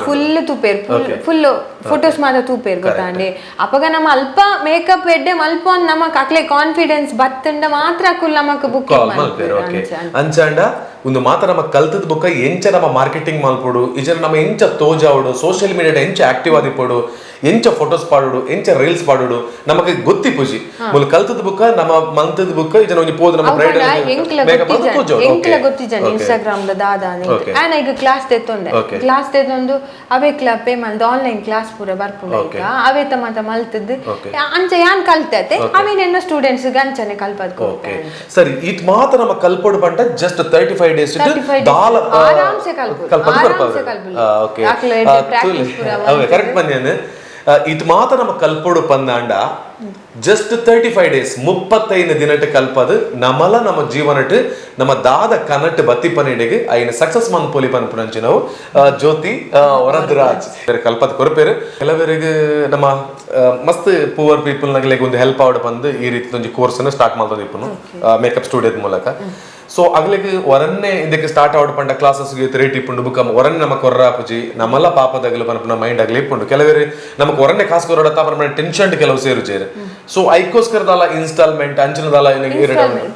ಫುಲ್ ತೂಪೇರ್ ಫುಲ್ ಫೋಟೋಸ್ ಮಾತ್ರ ತೂಪೇರ್ ಗೊತ್ತಾಂಡೆ ಅಪಗ ನಮ್ಮ ಅಲ್ಪ ಮೇಕಪ್ ಎಡ್ಡೆ ಮಲ್ಪ ನಮಕ್ ಅಕ್ಲೆ ಕಾನ್ಫಿಡೆನ್ಸ್ ಬತ್ತಂಡ ಮಾತ್ರ ಅಕುಲ್ ನಮಕ್ ಬುಕ್ಕಿಂಗ್ ಅಂಚಾಂಡ ಒಂದು ಮಾತ್ರ ನಮ್ಮ ಕಲ್ತದ ಬುಕ್ಕ ಎಂಚ ನಮ್ಮ ಮಾರ್ಕೆಟಿಂಗ್ ಮಲ್ಪೋಡು ಇಜನ ನಮ್ಮ ಎಂಚ ತೋಜಾವಡು ಸೋಷಿಯಲ್ ಮೀಡಿಯಾ ಎಂಚ ಆಕ್ಟಿವ್ ಆದಿಪೋಡು ಎಂಚ ಫೋಟೋಸ್ ಪಾಡೋಡು ಎಂಚ ರೀಲ್ಸ್ ಪಾಡೋಡು ನಮಗೆ ಗೊತ್ತಿ ಪೂಜಿ ಮುಲ್ ಕಲ್ತದ ಬುಕ್ಕ ನಮ್ಮ ಮಂತದ ಬುಕ್ಕ ಇಜನ ಒಂಜಿ ಪೋದು ನಮ್ಮ ಬ್ರೈಡಲ್ ಎಂಕ್ಲ ಗೊತ್ತಿಜನ ಇನ್ಸ್ಟಾಗ್ರಾಮ್ ದ ದಾದಾನಿ ಆನ ಈಗ ಕ್ಲಾಸ್ ತೆತ್ತೊಂದು ಅವೇ ಪೇ ಮಲ್ದ ಆನ್ಲೈನ್ ಕ್ಲಾಸ್ ಪೂರ ಬರ್ಪುಂಡ ಅವೇ ತಮತ ಮಲ್ತದ್ದು ಅಂಚ ಯಾನ್ ಕಲ್ತತೆ ಅವೇನೆನ್ನ ಸ್ಟೂಡೆಂಟ್ಸ್ ಅಂಚನೆ ಕಲ್ಪದ್ ಸರಿ ಇಟ್ ಮಾತ್ರ ನಮ್ಮ ಕಲ್ಪೋಡು ಬಂಟ ಜಸ್ಟ್ 35 days ದಾಲ ಆರಾಮ್ಸೆ ಕಲ್ಪುಡು ಓಕೆ ಕರೆಕ್ಟ್ ಬನ್ನಿ ಇದು ಮಾತ್ರ ನಮ್ಮ ಕಲ್ಪೋಡು ಪಂದಾಂಡ ಜಸ್ಟ್ 35 days 35 ದಿನಟ್ ಕಲ್ಪದು ನಮಲ ನಮ್ಮ ಜೀವನಟ್ ನಮ್ಮ ದಾದ ಕನಟ್ ಬತ್ತಿ ಪನೆಡೆಗೆ ಐನ ಸಕ್ಸಸ್ ಮನ್ ಪೋಲಿ ಪನ್ಪುನಂಚಿ ನಾವು ಜ್ಯೋತಿ ವರದರಾಜ್ ಕಲ್ಪದ ಕೊರಪೇರು ಕೆಲವರಿಗೆ ನಮ್ಮ ಮಸ್ತ್ ಪೂವರ್ ಪೀಪಲ್ ನಗಲಿಗೆ ಒಂದು ಹೆಲ್ಪ್ ಆವಡ್ ಬಂದು ಈ ರೀತಿ ಒಂದು ಕೋರ್ಸ್ ಅನ್ನು ಸ್ಟಾರ್ಟ್ ಮಾಡ್ತದೆ ಇಪ್ಪನು ಮೇಕಪ್ ಸ್ಟುಡಿಯೋದ ಮೂಲಕ ಸೊ ಅಗ್ಲಿಗೆ ವರನ್ನೇ ಇದಕ್ಕೆ ಸ್ಟಾರ್ಟ್ ಔಟ್ ಪಂಡ ಕ್ಲಾಸಸ್ ರೇಟ್ ಇಪ್ಪುಂಡು ಬುಕ್ ವರನ್ನೇ ನಮಕ್ ಕೊರ್ರಾಪುಜಿ ನಮ್ಮಲ್ಲ ಪಾಪದಾಗಲು ಪನ್ಪುನ ಮೈಂಡ್ ಆಗ್ಲಿ ಇಪ್ಪುಂಡು ಕೆಲವರಿಗೆ ನಮಕ್ ವರನ್ನೇ ಕಾಸು ಕೊರಡತ್ತ ಪನ್ಪುನ ಟೆನ್ಷನ್ ಕೆಲವು ಸೇರು ಸೇರು ಸೊ ಐಕೋಸ್ಕರದಲ್ಲ ಇನ್ಸ್ಟಾಲ್ಮೆಂಟ್ ಅಂಚನದಲ್ಲ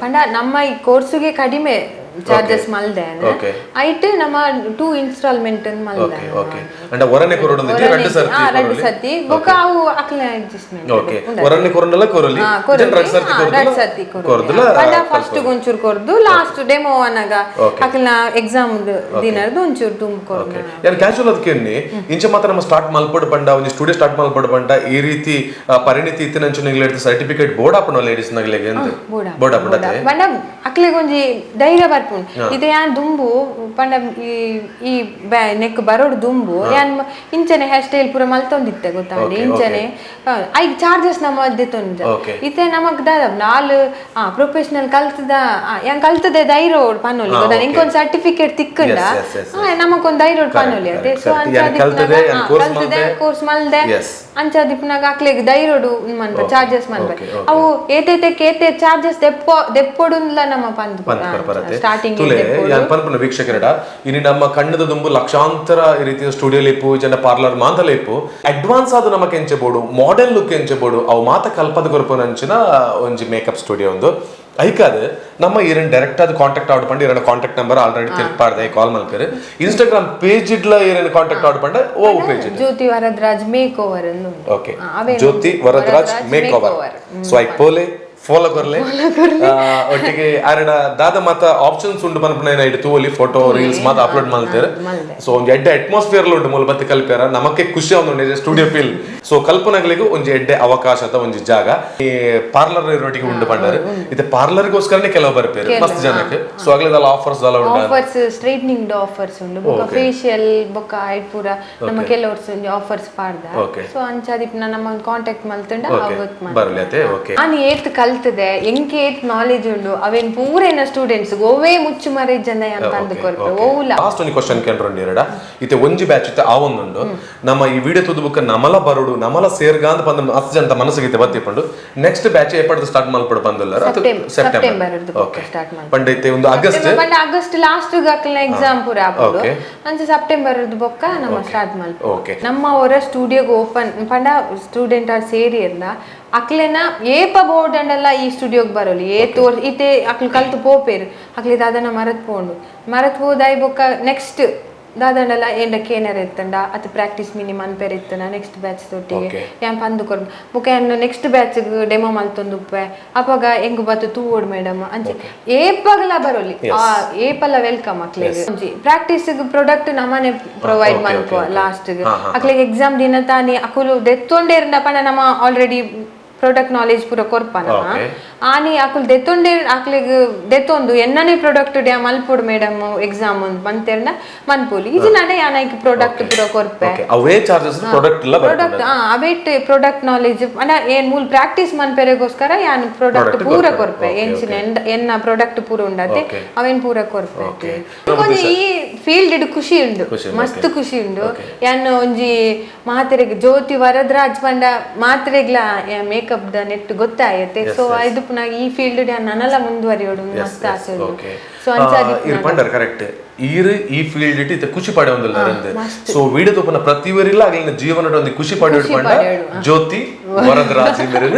ಪಂಡ ನಮ್ಮ ಈ ಕೋರ್ಸ್ಗೆ ಕಡಿಮೆ ಚಾರ್ಜಸ್ ಮಲ್ದೇನೆ ಐಟ್ ನಮ್ಮ 2 ಇನ್ಸ್ಟಾಲ್ಮೆಂಟ್ ಮಲ್ದೆ ಓಕೆ ಅಂಡ ವರನೆ ಕೊರೊಂದು ಎರಡು ಸರ್ತಿ ಬೊಕ ಅವು ಅಕ್ಲೆ ಅಡ್ಜಸ್ಟ್ಮೆಂಟ್ ಓಕೆ ವರನೆ ಕೊರೊಂಡಲ್ಲ ಕೊರಲಿ ಎರಡು ಸರ್ತಿ ಕೊರದಲ್ಲ ಪಂಡ ಫಸ್ಟ್ ಗೊಂಚೂರ್ ಕೊರದು ಲಾಸ್ಟ್ ಡೆಮೋ ಅನಗ ಅಕ್ಲ ಎಕ್ಸಾಮ್ ದಿನದ ಒಂಚೂರ್ ತುಂಬ ಕೊರದು ಯಾನ್ ಕ್ಯಾಶುವಲ್ ಅದಕ್ಕೆ ಇಂಚ ಮಾತ್ರ ನಮ್ಮ ಸ್ಟಾರ್ಟ್ ಮಲ್ಪಡ್ ಬಂಡ ಒಂದು ಸ್ಟುಡಿಯೋ ಸ್ಟಾರ್ಟ್ ಮಲ್ಪಡ್ ಬಂಡ ಈ ರೀತಿ ಪರಿಣಿತಿ ಇತ್ತಿನಂಚು ನಿಗ್ಲೆಡ್ ಸರ್ಟಿಫಿಕೇಟ್ ಬೋರ್ಡ್ ಆಪನ ಲೇಡೀಸ್ ನಗ್ಲೆಗೆ ಅಂತ ಬೋರ್ಡ್ ಆಪಡತೆ ಬಂಡ ಅಕ್ಲೆ ಗೊಂಜಿ ಧೈರ್ಯ ಇದು ಯಾನ್ ದುಂಬು ಪಂಡ ಈ ನೆಕ್ ಬರೋಡು ದುಂಬು ಯಾನ್ ಇಂಚನೆ ಹೇರ್ ಸ್ಟೈಲ್ ಪೂರ ಮಲ್ತೊಂದಿತ್ತೆ ಗೊತ್ತಾಂಡಿ ಇಂಚನೆ ಐಗ್ ಚಾರ್ಜಸ್ ನಮ್ಮ ಅದ್ದೆತೊಂದ ಇತ್ತೆ ನಮಕ್ ದಾದ ನಾಲ್ ಪ್ರೊಫೆಷನಲ್ ಕಲ್ತದ ಯಾನ್ ಕಲ್ತದೆ ಧೈರ್ಯ ಪನ್ನೋಲಿ ಗೊತ್ತಾ ಇಂಕೊಂದ್ ಸರ್ಟಿಫಿಕೇಟ್ ತಿಕ್ಕಂಡ ನಮಕೊಂದ್ ಧೈರ್ಯ ಪನ್ನೋಲಿ ಅದೇ ಸೊ ಕಲ್ತದೆ ಕೋರ್ಸ್ ಮಲ್ದೆ ಅಂಚಾದಿಪ್ನಾಗ ಅಕ್ಲೆಗ್ ಧೈರ್ಯಡು ಮನ್ಪ ಚಾರ್ಜಸ್ ಮನ್ಪ ಅವು ಏತೇತೆ ಚಾರ್ಜಸ್ ದೆಪ್ಪೊಡುಲ್ಲ ನಮ್ಮ ಪಂದ್ ಪನ್ಪುನ ವೀಕ್ಷಕರಡ ಇನ್ನು ನಮ್ಮ ಕಣ್ಣದ ದುಂಬು ಲಕ್ಷಾಂತರ ಈ ರೀತಿಯ ಸ್ಟುಡಿಯೋ ಲಿಪ್ಪು ಜನ ಪಾರ್ಲರ್ ಮಾಂತಲ ಇಪ್ಪು ಅಡ್ವಾನ್ಸ್ ಆದ ನಮಕ್ ಎಂಚಬೋಡು ಮಾಡೆಲ್ ಲುಕ್ ಎಂಚಬೋಡು ಅವು ಮಾತ ಕಲ್ಪದ ಕೊರಪುನಂಚಿನ ಒಂಜಿ ಮೇಕಪ್ ಸ್ಟುಡಿಯೋ ಒಂದು ಐಕಾದ ನಮ್ಮ ಈರನ್ ಡೈರೆಕ್ಟ್ ಆದ ಕಾಂಟ್ಯಾಕ್ಟ್ ಔಟ್ ಪಂಡ ಈರನ್ ಕಾಂಟ್ಯಾಕ್ಟ್ ನಂಬರ್ ಆಲ್ರೆಡಿ ತಿಳ್ಪಾರ್ದೆ ಕಾಲ್ ಮಲ್ಪೇರು ಇನ್ಸ್ಟಾಗ್ರಾಮ್ ಪೇಜ್ ಇಡ್ಲ ಈರನ್ ಕಾಂಟ್ಯಾಕ್ಟ್ ಔಟ್ ಪಂಡ ಓ page Jyoti Varadaraj makeover okay Jyoti Varadaraj makeover so ಐ ಪೋಲೆ ಫಾಲೋ ಕೊರ್ಲೆ ಒಟ್ಟಿಗೆ ಆರಡ ದಾದ ಮಾತ ಆಪ್ಷನ್ಸ್ ಉಂಡು ಪನ್ಪುನ ಇಟ್ಟು ತೂವಲಿ ಫೋಟೋ ರೀಲ್ಸ್ ಮಾತ ಅಪ್ಲೋಡ್ ಮಾಡ್ತಾರೆ ಸೊ ಒಂದು ಎಡ್ಡೆ ಅಟ್ಮಾಸ್ಫಿಯರ್ ಉಂಟು ಮೂಲ ಬತ್ತಿ ಕಲ್ಪ್ಯಾರ ನಮಕ್ಕೆ ಖುಷಿ ಒಂದು ಸ್ಟುಡಿಯೋ ಫೀಲ್ ಸೊ ಕಲ್ಪನೆಗಳಿಗೂ ಒಂಜಿ ಎಡ್ಡೆ ಅವಕಾಶದ ಒಂಜಿ ಜಾಗ ಈ ಪಾರ್ಲರ್ ರೊಟ್ಟಿಗೆ ಉಂಡು ಪಂಡಾರೆ ಇದು ಪಾರ್ಲರ್ಗೋಸ್ಕರನೇ ಕೆಲವು ಬರ್ಪೇರು ಮಸ್ತ್ ಜನಕ್ಕೆ ಸೊ ಆಗ್ಲೇದಲ್ಲ ಆಫರ್ಸ್ ಎಲ್ಲ ಉಂಟು ಆಫರ್ಸ್ ಸ್ಟ್ರೈಟ್ನಿಂಗ್ ಆಫರ್ಸ್ ಉಂಡು ಬೊಕ ಫೇಶಿಯಲ್ ಬೊಕ ಐಟ್ ಪೂರ ನಮ್ಮ ಕೆಲವರ್ಸ್ ಆಫರ್ಸ್ ಪಾರ್ದ ಸೊ ಅಂಚಾದಿಪ್ ನಮ್ಮ ಕಾಂಟ್ಯಾಕ್ಟ್ ಮಲ್ತಂಡ ಅವತ್ ಬರಲಿ ಅತೆ ಓಕೆ ನಾನು ಏತ್ ಕಲ್ತದೆ ಎಂಕೆ ಏತ್ ನಾಲೆಜ್ ಉಂಡು ಅವೇನ್ ಪೂರೇನ ಸ್ಟೂಡೆಂಟ್ಸ್ ಗೋವೇ ಮುಚ್ಚು ಮರೆ ಜನ ಅಂತ ಅಂದ್ಕೊರ್ಪೆ ಓಲ ಲಾಸ್ಟ್ ಒಂದು ಕ್ವೆಶ್ಚನ್ ಕೇಳ್ರಂಡಿರಡ ಇತ್ತೆ ಒಂಜಿ ಬ್ಯಾಚ್ ಇತ್ತೆ ಆ ಒಂದುಂಡು ನಮ್ಮ ಈ ವಿಡಿಯೋ ತುದುಬುಕ್ಕ ನಮಲ ಬರೋಡು ನಮಲ ಸೇರ್ಗಾಂತ ಪಂದ ಅಷ್ಟು ಜನ ಮನಸ್ಸಿಗೆ ಬತ್ತಿಪಂಡು ನೆಕ್ಸ್ಟ್ ಬ್ಯಾಚ್ ಎಪ್ಪಡ್ದು ಸ್ಟಾರ್ಟ್ ಮಲ್ಪಡು ಬಂದಲ್ಲ ಸೆಪ್ಟೆಂಬರ್ ಸ್ಟಾರ್ಟ್ ಮಾಡಿ ಪಂಡೈತೆ ಒಂದು ಆಗಸ್ಟ್ ಲಾಸ್ಟ್ ಗಕ್ಲ ಎಕ್ಸಾಮ್ ಪೂರ ಆಪುಡು ಅಂಚ ಸೆಪ್ಟೆಂಬರ್ ಬೊಕ್ಕ ನಮ್ಮ ಸ್ಟಾರ್ಟ್ ಮಲ್ಪ ನಮ್ಮ ಅವರ ಸ್ಟುಡಿಯೋಗೆ ಓಪನ್ ಪಂಡ ಸ್ಟೂಡೆಂಟ್ ಆರ್ ಸೇರಿ ಎಲ್ಲ ಅಕ್ಲೆನ ಏಪ ಬೋರ್ಡ್ ಅಂಡೆಲ್ಲ ಈ ಸ್ಟುಡಿಯೋಗೆ ಬರೋಲಿ ಏ ತೋರ್ ಇತೆ ಅಕ್ಲು ಕಲ್ತು ಪೋಪೇರು ಅಕ್ಲೆ ದಾದನ ಮರತ್ ಹೋದಾಯ್ ಬೊಕ್ಕ ನೆಕ್ಸ್ಟ್ ದಾದಂಡಲ್ಲ ಏನ ಕೇನರ್ ಇತ್ತಂಡ ಅದು ಪ್ರಾಕ್ಟೀಸ್ ಮಿನಿಮ್ ಅನ್ಪೇರ್ ಇತ್ತನ ನೆಕ್ಸ್ಟ್ ಬ್ಯಾಚ್ ತೊಟ್ಟಿಗೆ ಯಾನ್ ಪಂದು ಕೊರ್ ಬೊಕ ಏನ್ ನೆಕ್ಸ್ಟ್ ಬ್ಯಾಚ್ ಡೆಮೋ ಮಲ್ತೊಂದುಪ್ಪೆ ಅಪಾಗ ಎಂಗು ಬತ್ತು ತೂವೋಡ್ ಮೇಡಮ್ ಅಂಚೆ ಏಪಗಲ ಬರೋಲಿ ಏಪಲ್ಲ ವೆಲ್ಕಮ್ ಅಕ್ಲೆಗ್ ಪ್ರಾಕ್ಟೀಸ್ ಪ್ರಾಡಕ್ಟ್ ನಮ್ಮನೆ ಪ್ರೊವೈಡ್ ಮಲ್ಪುವ ಲಾಸ್ಟ್ ಅಕ್ಲೆಗ್ ಎಕ್ಸಾಮ್ ದಿನ ತಾನಿ ಅಕುಲು ದೆತ್ತೊಂಡೇ ಪಂಡ ನಮ್ಮ ಆಲ್ರೆಡಿ ಪ್ರಾಡಕ್ಟ್ ನಾಲೆಜ್ ಪೂರ ಕೊರ್ಪನ ಆನಿ ಅಕುಲ್ ದೆತ್ತೊಂಡೆ ಅಕ್ಲೆಗ್ ದೆತ್ತೊಂದು ಎನ್ನನೆ ಪ್ರಾಡಕ್ಟ್ ಡ್ಯಾ ಮಲ್ಪೊಡು ಮೇಡಮ್ ಎಕ್ಸಾಮ್ ಒಂದು ಬಂತೆರ್ನ ಮನ್ಪೋಲಿ ಇದು ನಡೆ ಯಾನೈಕ್ ಪ್ರಾಡಕ್ಟ್ ಪೂರ ಕೊರ್ಪೆ ಅವೇ ಚಾರ್ಜಸ್ ಪ್ರಾಡಕ್ಟ್ ಅವೇಟ್ ಪ್ರಾಡಕ್ಟ್ ನಾಲೆಜ್ ಅಣ್ಣ ಏನ್ ಮೂಲ್ ಪ್ರಾಕ್ಟೀಸ್ ಮನ್ಪೆರೆಗೋಸ್ಕರ ಯಾನ್ ಪ್ರಾಡಕ್ಟ್ ಪೂರ ಕೊರ್ಪೆ ಏನ್ಸಿನ ಎನ್ನ ಪ್ರಾಡಕ್ಟ್ ಪೂರ ಉಂಡತೆ ಅವೇನ್ ಪೂರ ಕೊರ್ಪೆ ಈ ಫೀಲ್ಡ್ ಖುಷಿ ಉಂಡು ಮಸ್ತ್ ಖುಷಿ ಉಂಡು ಯಾನ್ ಒಂಜಿ ಮಾತೆರೆಗ್ ಜ್ಯೋತಿ ವರದ್ರಾಜ್ ಪಂಡ ಮಾತೆರೆಗ್ಲ ಮೇಕಪ್ ದ ನೆಟ್ ಗೊತ್ತಾಯತೆ ಸೊ ಇದು ಪುನಃ ಈ ಫೀಲ್ಡ್ ನನ್ನಲ್ಲ ಮುಂದುವರಿಯೋಡು ಮಸ್ತ್ ಆಸೆ ಉಂಟು ಸೊ ಅಂಚಾದಿ ಕರೆಕ್ಟ್ ಈ ಫೀಲ್ಡ್ ಇಟ್ಟು ಖುಷಿ ಪಡೆ ಒಂದಿಲ್ಲ ಸೊ ವಿಡಿಯೋ ತೋಪನ ಪ್ರತಿವರಿಲ್ಲ ಅಲ್ಲಿನ ಜೀವನ ಒಂದು ಖುಷಿ ಪಡೆ ಪಂಡ ಜ್ಯೋತಿ ವರದರಾಜ್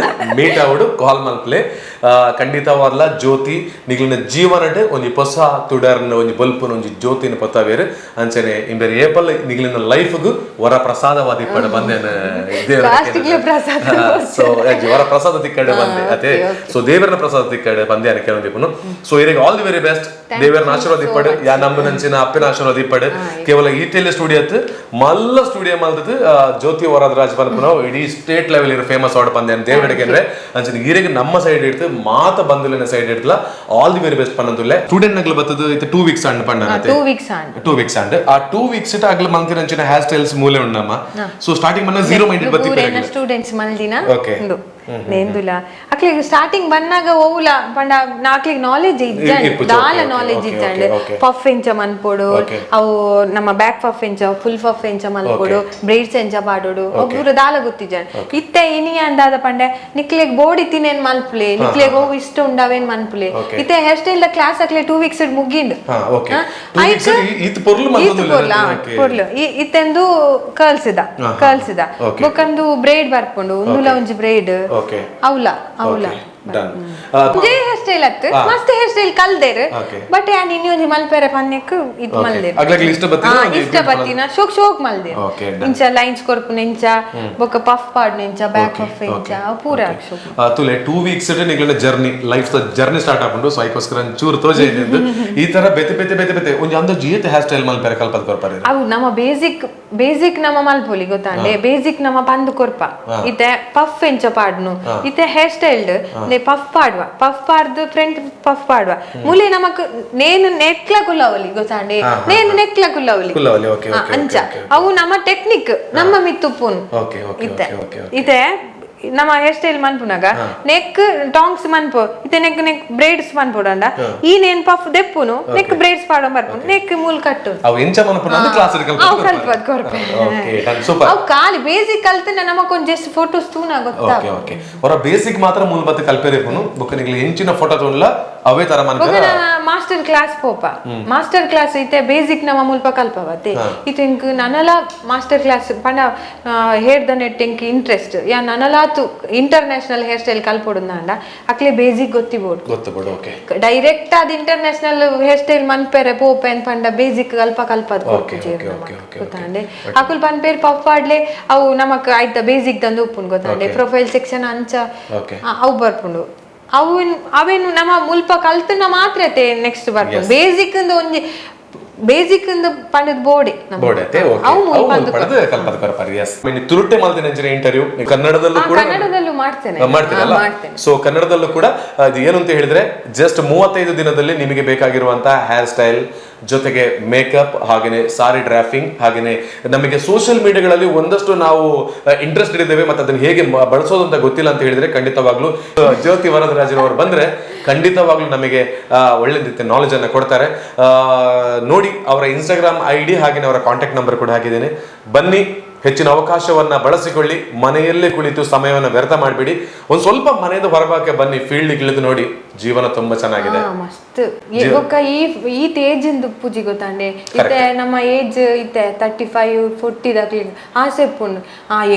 ಮೀಟ್ ಆವಡು ಕಾಲ್ ಮಲ್ಪಲೆ ಖಂಡಿತವಾರ್ಲ ಜ್ಯೋತಿ ನಿಗ್ಲಿನ ಜೀವನ ಒಂಜಿ ಹೊಸ ತುಡರ್ನ ಒಂಜಿ ಬಲ್ಪುನ ಒಂಜಿ ಜ್ಯೋತಿನ ಪತ್ತಾವೇರು ಅಂಚನೆ ಇಂಬೆರ್ ಏಪಲ್ ನಿಗ್ಲಿನ ಲೈಫ್ಗು ವರ ಪ್ರಸಾದವಾದಿ ಪಡ ಬಂದೇನ ಸೊ ವರ ಪ್ರಸಾದ ತಿಕ್ಕಡೆ ಬಂದೆ ಅದೇ ಸೊ ದೇವರನ ಪ್ರಸಾದ ತಿಕ್ಕಡೆ ಬಂದೆ ಅನ್ನ ಕೆಲವೊಂದಿಪ್ಪನು ಸೊ ಇರಿಗೆ ಆಲ್ ದಿ ವೆರಿ ಬೆಸ್ಟ್ ದೇವರನ ಆಶೀರ್ವಾದ ಇಪ್ಪಡು ಯಾ ನಮ್ಮ ನಂಚಿನ ಅಪ್ಪಿನ ಆಶೀರ್ವಾದ ಇಪ್ಪಡು ಕೇವಲ ಈ ಟೆಲಿ ಸ್ಟುಡಿಯೋ ಮಲ್ಲ ಸ್ಟುಡಿಯೋ ಮಲ್ದದು ಜ್ಯೋತಿ ವರದರಾಜ್ ಬಂದ್ಪುನ ಇಡೀ ಸ್ಟೇಟ್ ಲೆವೆಲ್ ಇರೋ ಫೇಮಸ್ ಆಡ್ ಬಂದೆ ಅಂತ ದೇವರಿಗೆ ಅಂದ್ರೆ ಅಂಚನೆ ಈರಿಗೆ ನಮ್ಮ ಸೈಡ್ ಇಡ್ತು ಮಾತ ಬಂದುಲಿನ ಸೈಡ್ ಇಡ್ತಲ್ಲ ಆಲ್ ದಿ ವೆರಿ ಬೆಸ್ಟ್ ಪನ್ನಂದುಲ್ಲೆ ಸ್ಟೂಡೆಂಟ್ ನಗಲ ಬತ್ತದು ಇದು 2 ವೀಕ್ಸ್ ಅಂಡ್ ಪಣ್ಣ 2 ವೀಕ್ಸ್ ಅಂಡ್ ಆ 2 ವೀಕ್ಸ್ ಇಟ ಅಗಲ ಮಂತಿನ ಅಂಚಿನ ಹೇರ್ ಸ್ಟೈಲ್ಸ್ ಮೂಲೆ ಉಂಡಮ್ಮ ಸೊ ಸ್ಟಾರ್ಟಿಂಗ್ ಮನ್ನ 0 ಮೈಂಡೆಡ್ ಬತ್ತಿಪೆರೆ ಸ್ಟೂಡೆಂಟ್ಸ್ ಮಲ್ದಿನ ಉಂಡು ನೇಂದುಲ ಅಕ್ಲಿಗೆ ಸ್ಟಾರ್ಟಿಂಗ್ ಬನ್ನಾಗ ಓವುಲ ಪಂಡ ನಾಕ್ಲಿಗೆ ನಾಲೆಜ್ ಇಜ್ಜಂಡ್ ದಾಲ ನಾಲೆಜ್ ಇಜ್ಜಂಡ್ ಪಫ್ ಎಂಚ ಮನ್ಪೊಡು ಅವು ನಮ್ಮ ಬ್ಯಾಕ್ ಪಫ್ ಎಂಚ ಫುಲ್ ಪಫ್ ಎಂಚ ಮಲ್ಪೊಡು ಬ್ರೈಡ್ಸ್ ಎಂಚ ಪಾಡೋಡು ಒಬ್ಬರು ದಾಲ ಗೊತ್ತಿಜ್ಜಂಡ್ ಇತ್ತೆ ಇನಿ ಅಂದಾದ ಪಂಡೆ ನಿಕ್ಲೆಗ್ ಬೋಡಿ ತಿನೇನ್ ಮಲ್ಪುಲೆ ನಿಕ್ಲೆಗ್ ಓವು ಇಷ್ಟ ಉಂಡಾವೇನ್ ಮನ್ಪುಲೆ ಇತ್ತೆ ಹೇರ್ ಸ್ಟೈಲ್ ದ ಕ್ಲಾಸ್ ಅಕ್ಲೆ 2 ವೀಕ್ಸ್ ಮುಗಿಂಡು ಪೊರ್ಲು ಇತ್ತೆಂದು ಕಲ್ಸಿದ ಬೊಕಂದು ಬ್ರೈಡ್ ಬರ್ಪುಂಡು ಉಂದುಲ ಒಂಜಿ ಬ್ರೈಡ್ ಅವಲ ಹೇರ್ ಸ್ಟೈಲ್ ಅತ್ತು ಮಸ್ತ್ ಹೇರ್ ಸ್ಟೈಲ್ ಕಲ್ದೇರು ಬಟ್ ಯಾನ್ ಇನ್ನೊಂದು ಮಲ್ಪೆರೆ ಪನ್ಯಕ್ ಇದ್ ಮಲ್ದೇರು ಇಷ್ಟ ಬತ್ತಿನ ಶೋಕ್ ಮಲ್ದೇರು ಇಂಚ ಲೈನ್ಸ್ ಕೊರ್ಪುನ ಇಂಚ ಬೊಕ ಪಫ್ ಪಾಡ್ನ ಇಂಚ ಬ್ಯಾಕ್ ಪಫ್ ಇಂಚ ಪೂರ ತುಲೆ 2 ವೀಕ್ಸ್ ನಿಗ್ಲ ಜರ್ನಿ ಲೈಫ್ ಜರ್ನಿ ಸ್ಟಾರ್ಟ್ ಆಪುಂಡು ಸೊ ಐಕೋಸ್ಕರ ಚೂರು ತೋಜೆ ಈ ತರ ಬೆತೆ ಒಂಜಿ ಅಂದ ಜೀತ ಹೇರ್ ಸ್ಟೈಲ್ ಮಲ್ಪೆರೆ ಕಲ್ಪದ ಕೊರ್ಪಾರೆ ಅವು ನಮ್ಮ ಬೇಸಿಕ್ ನಮ್ಮ ಮಲ್ಪೊಲಿ ಗೊತ್ತಾಂಡೆ ಬೇಸಿಕ್ ನಮ್ಮ ಪಂದು ಕೊರ್ಪ ಇತ್ತೆ ಪಫ್ ಎಂಚ ಪಾಡ್ನು ಇತ್ತೆ ಹೇರ್ ಸ್ಟೈಲ್ಡ್ ಪಫ್ ಪಾಡ್ದು ಫ್ರಂಟ್ ಪಫ್ ಪಾಡ್ವ ಮುಲೆ ನಮಕ್ ನೇನು ನೆಕ್ಲ ಕುಲ್ಲವಲಿ ಗೊತ್ತಾಂಡೆ ನೇನು ನೆಕ್ಲ ಕುಲ್ಲವಲಿ ಅಂಚ ಅವು ನಮ್ಮ ಟೆಕ್ನಿಕ್ ನಮ್ಮ ಮಿತ್ತುಪ್ಪುನ್ ಇತ್ತೆ ನಮ್ಮ ಹೇರ್ ಸ್ಟೈಲ್ ಮನ್ಪುನಾಗ ನೆಕ್ ಟಾಂಗ್ಸ್ ಮನ್ಪು ಇತ್ತೆ ನೆಕ್ ಬ್ರೈಡ್ಸ್ ಮನ್ಪುಡಂಡ ಈ ನೇನ್ ಪಫ್ ದೆಪ್ಪುನು ನೆಕ್ ಬ್ರೈಡ್ಸ್ ಪಾಡೋ ಬರ್ಪುನು ನೆಕ್ ಮೂಲ್ ಕಟ್ಟು ಕಲ್ಪದ್ ಕೊರ್ಪೆ ಅವು ಖಾಲಿ ಬೇಸಿಕ್ ಕಲ್ತನ ನಮಕೊಂದ್ ಜಸ್ಟ್ ಫೋಟೋಸ್ ತೂನ ಗೊತ್ತಾ ಅವರ ಬೇಸಿಕ್ ಮಾತ್ರ ಮೂಲ ಬತ್ತ ಕಲ್ಪೆರೆಪುನು ಬೊಕ್ಕ ನಿಗ್ಲ ಹೆಂಚಿನ ಫೋಟೋ ತೋನ್ಲ ಅವೇ ತರ ಮನ್ಪರ ಮಾಸ್ಟರ್ ಕ್ಲಾಸ್ ಪೋಪ ಮಾಸ್ಟರ್ ಕ್ಲಾಸ್ ಇತ್ತೆ ಬೇಸಿಕ್ ನಮ್ಮ ಮುಲ್ಪ ಕಲ್ಪವತ್ತೆ ಇತೆಂಕ್ ನನಲ ಮಾಸ್ಟರ್ ಕ್ಲಾಸ್ ಪಂಡ ಹೇರ್ ದ ನೆಟ್ಟಿಂಕ್ ಇಂಟ್ರೆಸ್ಟ್ ಯಾ ನನಲ ಇಂಟರ್ನ್ಯಾಷನಲ್ ಹೇರ್ ಸ್ಟೈಲ್ ಕಲ್ಪೊಡುಂದ ಅಕ್ಲೆ ಬೇಸಿಕ್ ಗೊತ್ತಿಬೋಡು ಡೈರೆಕ್ಟ್ ಅದ್ ಇಂಟರ್ನ್ಯಾಷನಲ್ ಹೇರ್ ಸ್ಟೈಲ್ ಮನ್ಪೆರೆ ಪೋಪೆ ಪಂಡ ಬೇಸಿಕ್ ಕಲ್ಪದ್ ಗೊತ್ತಾಂಡೆ ಅಕುಲ್ ಪನ್ಪೇರ್ ಪಫ್ ಪಾಡ್ಲೆ ಅವು ನಮಕ್ ಆಯ್ತ ಬೇಸಿಕ್ ದಂದು ಉಪ್ಪುನ್ ಗೊತ್ತಾಂಡೆ ಪ್ರೊಫೈಲ್ ಸೆಕ್ಷನ್ ಅಂಚ ಅವು ಬರ್ಪುಂಡು ಅವೇನು ನಮ್ಮ ಮುಲ್ಪ ಕಲ್ತನ ಮಾತ್ರ ನೆಕ್ಸ್ಟ್ ಬರ್ಪುಂಡು ಬೇಸಿಕ್ ಒಂಜಿ ಬೇಸಿಕ್ ಪಂಡದ ಬೋರ್ಡೆ ತುರುಟೆ ಮಾಲ್ತೇನೆ ಇಂಟರ್ವ್ಯೂ ಕನ್ನಡದಲ್ಲೂ ಮಾಡ್ತೇನೆ ಸೊ ಕನ್ನಡದಲ್ಲೂ ಕೂಡ ಅದು ಏನು ಅಂತ ಹೇಳಿದ್ರೆ ಜಸ್ಟ್ 35 ದಿನದಲ್ಲಿ ನಿಮಗೆ ಬೇಕಾಗಿರುವಂತಹ ಹೇರ್ ಸ್ಟೈಲ್ ಜೊತೆಗೆ ಮೇಕಪ್ ಹಾಗೇನೆ ಸಾರಿ ಡ್ರಾಫಿಂಗ್ ಹಾಗೇನೆ ನಮಗೆ ಸೋಷಿಯಲ್ ಮೀಡಿಯಾಗಳಲ್ಲಿ ಒಂದಷ್ಟು ನಾವು ಇಂಟ್ರೆಸ್ಟೆಡ್ ಇದ್ದೇವೆ ಮತ್ತೆ ಅದನ್ನ ಹೇಗೆ ಬಳಸೋದು ಅಂತ ಗೊತ್ತಿಲ್ಲ ಅಂತ ಹೇಳಿದ್ರೆ ಖಂಡಿತವಾಗ್ಲೂ ಜ್ಯೋತಿ ವರದರಾಜರವರು ಬಂದ್ರೆ ಖಂಡಿತವಾಗ್ಲೂ ನಮಗೆ ಒಳ್ಳೆ ರೀತಿಯ ನಾಲೆಜ್ ಅನ್ನ ಕೊಡ್ತಾರೆ. ನೋಡಿ ಅವರ ಇನ್ಸ್ಟಾಗ್ರಾಮ್ ID ಹಾಗೇನೆ ಅವರ ಕಾಂಟ್ಯಾಕ್ಟ್ ನಂಬರ್ ಕೂಡ ಹಾಕಿದ್ದೇನೆ. ಬನ್ನಿ, ಹೆಚ್ಚಿನ ಅವಕಾಶವನ್ನ ಬಳಸಿಕೊಳ್ಳಿ. ಮನೆಯಲ್ಲೇ ಕುಳಿತು ಸಮಯವನ್ನು ವ್ಯರ್ಥ ಮಾಡಬೇಡಿ. ಒಂದು ಸ್ವಲ್ಪ ಮನೆಯಿಂದ ಹೊರಭಾಗಕ್ಕೆ ಬನ್ನಿ, ಫೀಲ್ಡ್ ಇಳಿದು ನೋಡಿ. ಜೀವನ ತುಂಬಾ ಚೆನ್ನಾಗಿದೆ. ಮಸ್ತ್ ಬೊಕ್ಕ ಈ ಏಜ್ ಇಂದು ಪೂಜಿ ಗೊತ್ತಾಂಡೆ ಇತ್ತೆ ನಮ್ಮ ಏಜ್ ಇತ್ತೆ 35-40 ದಾಕ್ಲಿ ಆಸೆ ಉಪ್ಪುಂಡು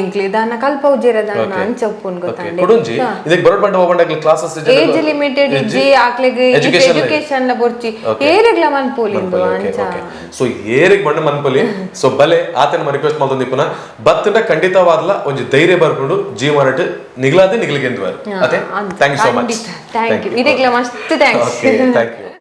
ಎಂಕ್ಲಿ ದಾನ ಕಲ್ಪ ಉಜ್ಜಿರದಾನ ಅಂಚ ಉಪ್ಪುಂಡು ಗೊತ್ತಾಂಡೆ ಕೊಡುಂಜಿ ಇದಕ್ಕೆ ಬರೋಡ್ ಬಂಡ ಹೋಗಂಡ ಕ್ಲಾಸಸ್ ಏಜ್ ಲಿಮಿಟೆಡ್ ಇಜ್ಜಿ ಆಕ್ಲೆಗ್ ಎಜುಕೇಶನ್ ಲ ಬರ್ಚಿ ಏರೆಗ್ಲ ಮನ್ಪೋಲಿಂದು ಅಂಚ ಸೊ ಏರಿಗ್ ಬಂಡ ಮನ್ಪೊಲಿ ಸೊ ಬಲೆ ಆತನ ರಿಕ್ವೆಸ್ಟ್ ಮಾಡ್ತಂದಿ ಪುನಃ ಬತ್ತಂಡ ಖಂಡಿತವಾದ್ಲ ಒಂಜಿ ಧೈರ್ಯ ಬರ್ಕೊಂಡು ಜೀವನಟ್ ನಿಗ್ಲಾದೆ ನಿಗ್ಲಿಗೆಂದು ಅತೆ thank you so much. Thank you ಇದೆಗ್ಲ ಮಸ್ತ್ ಥ್ಯಾಂಕ್ಸ್. Thank you.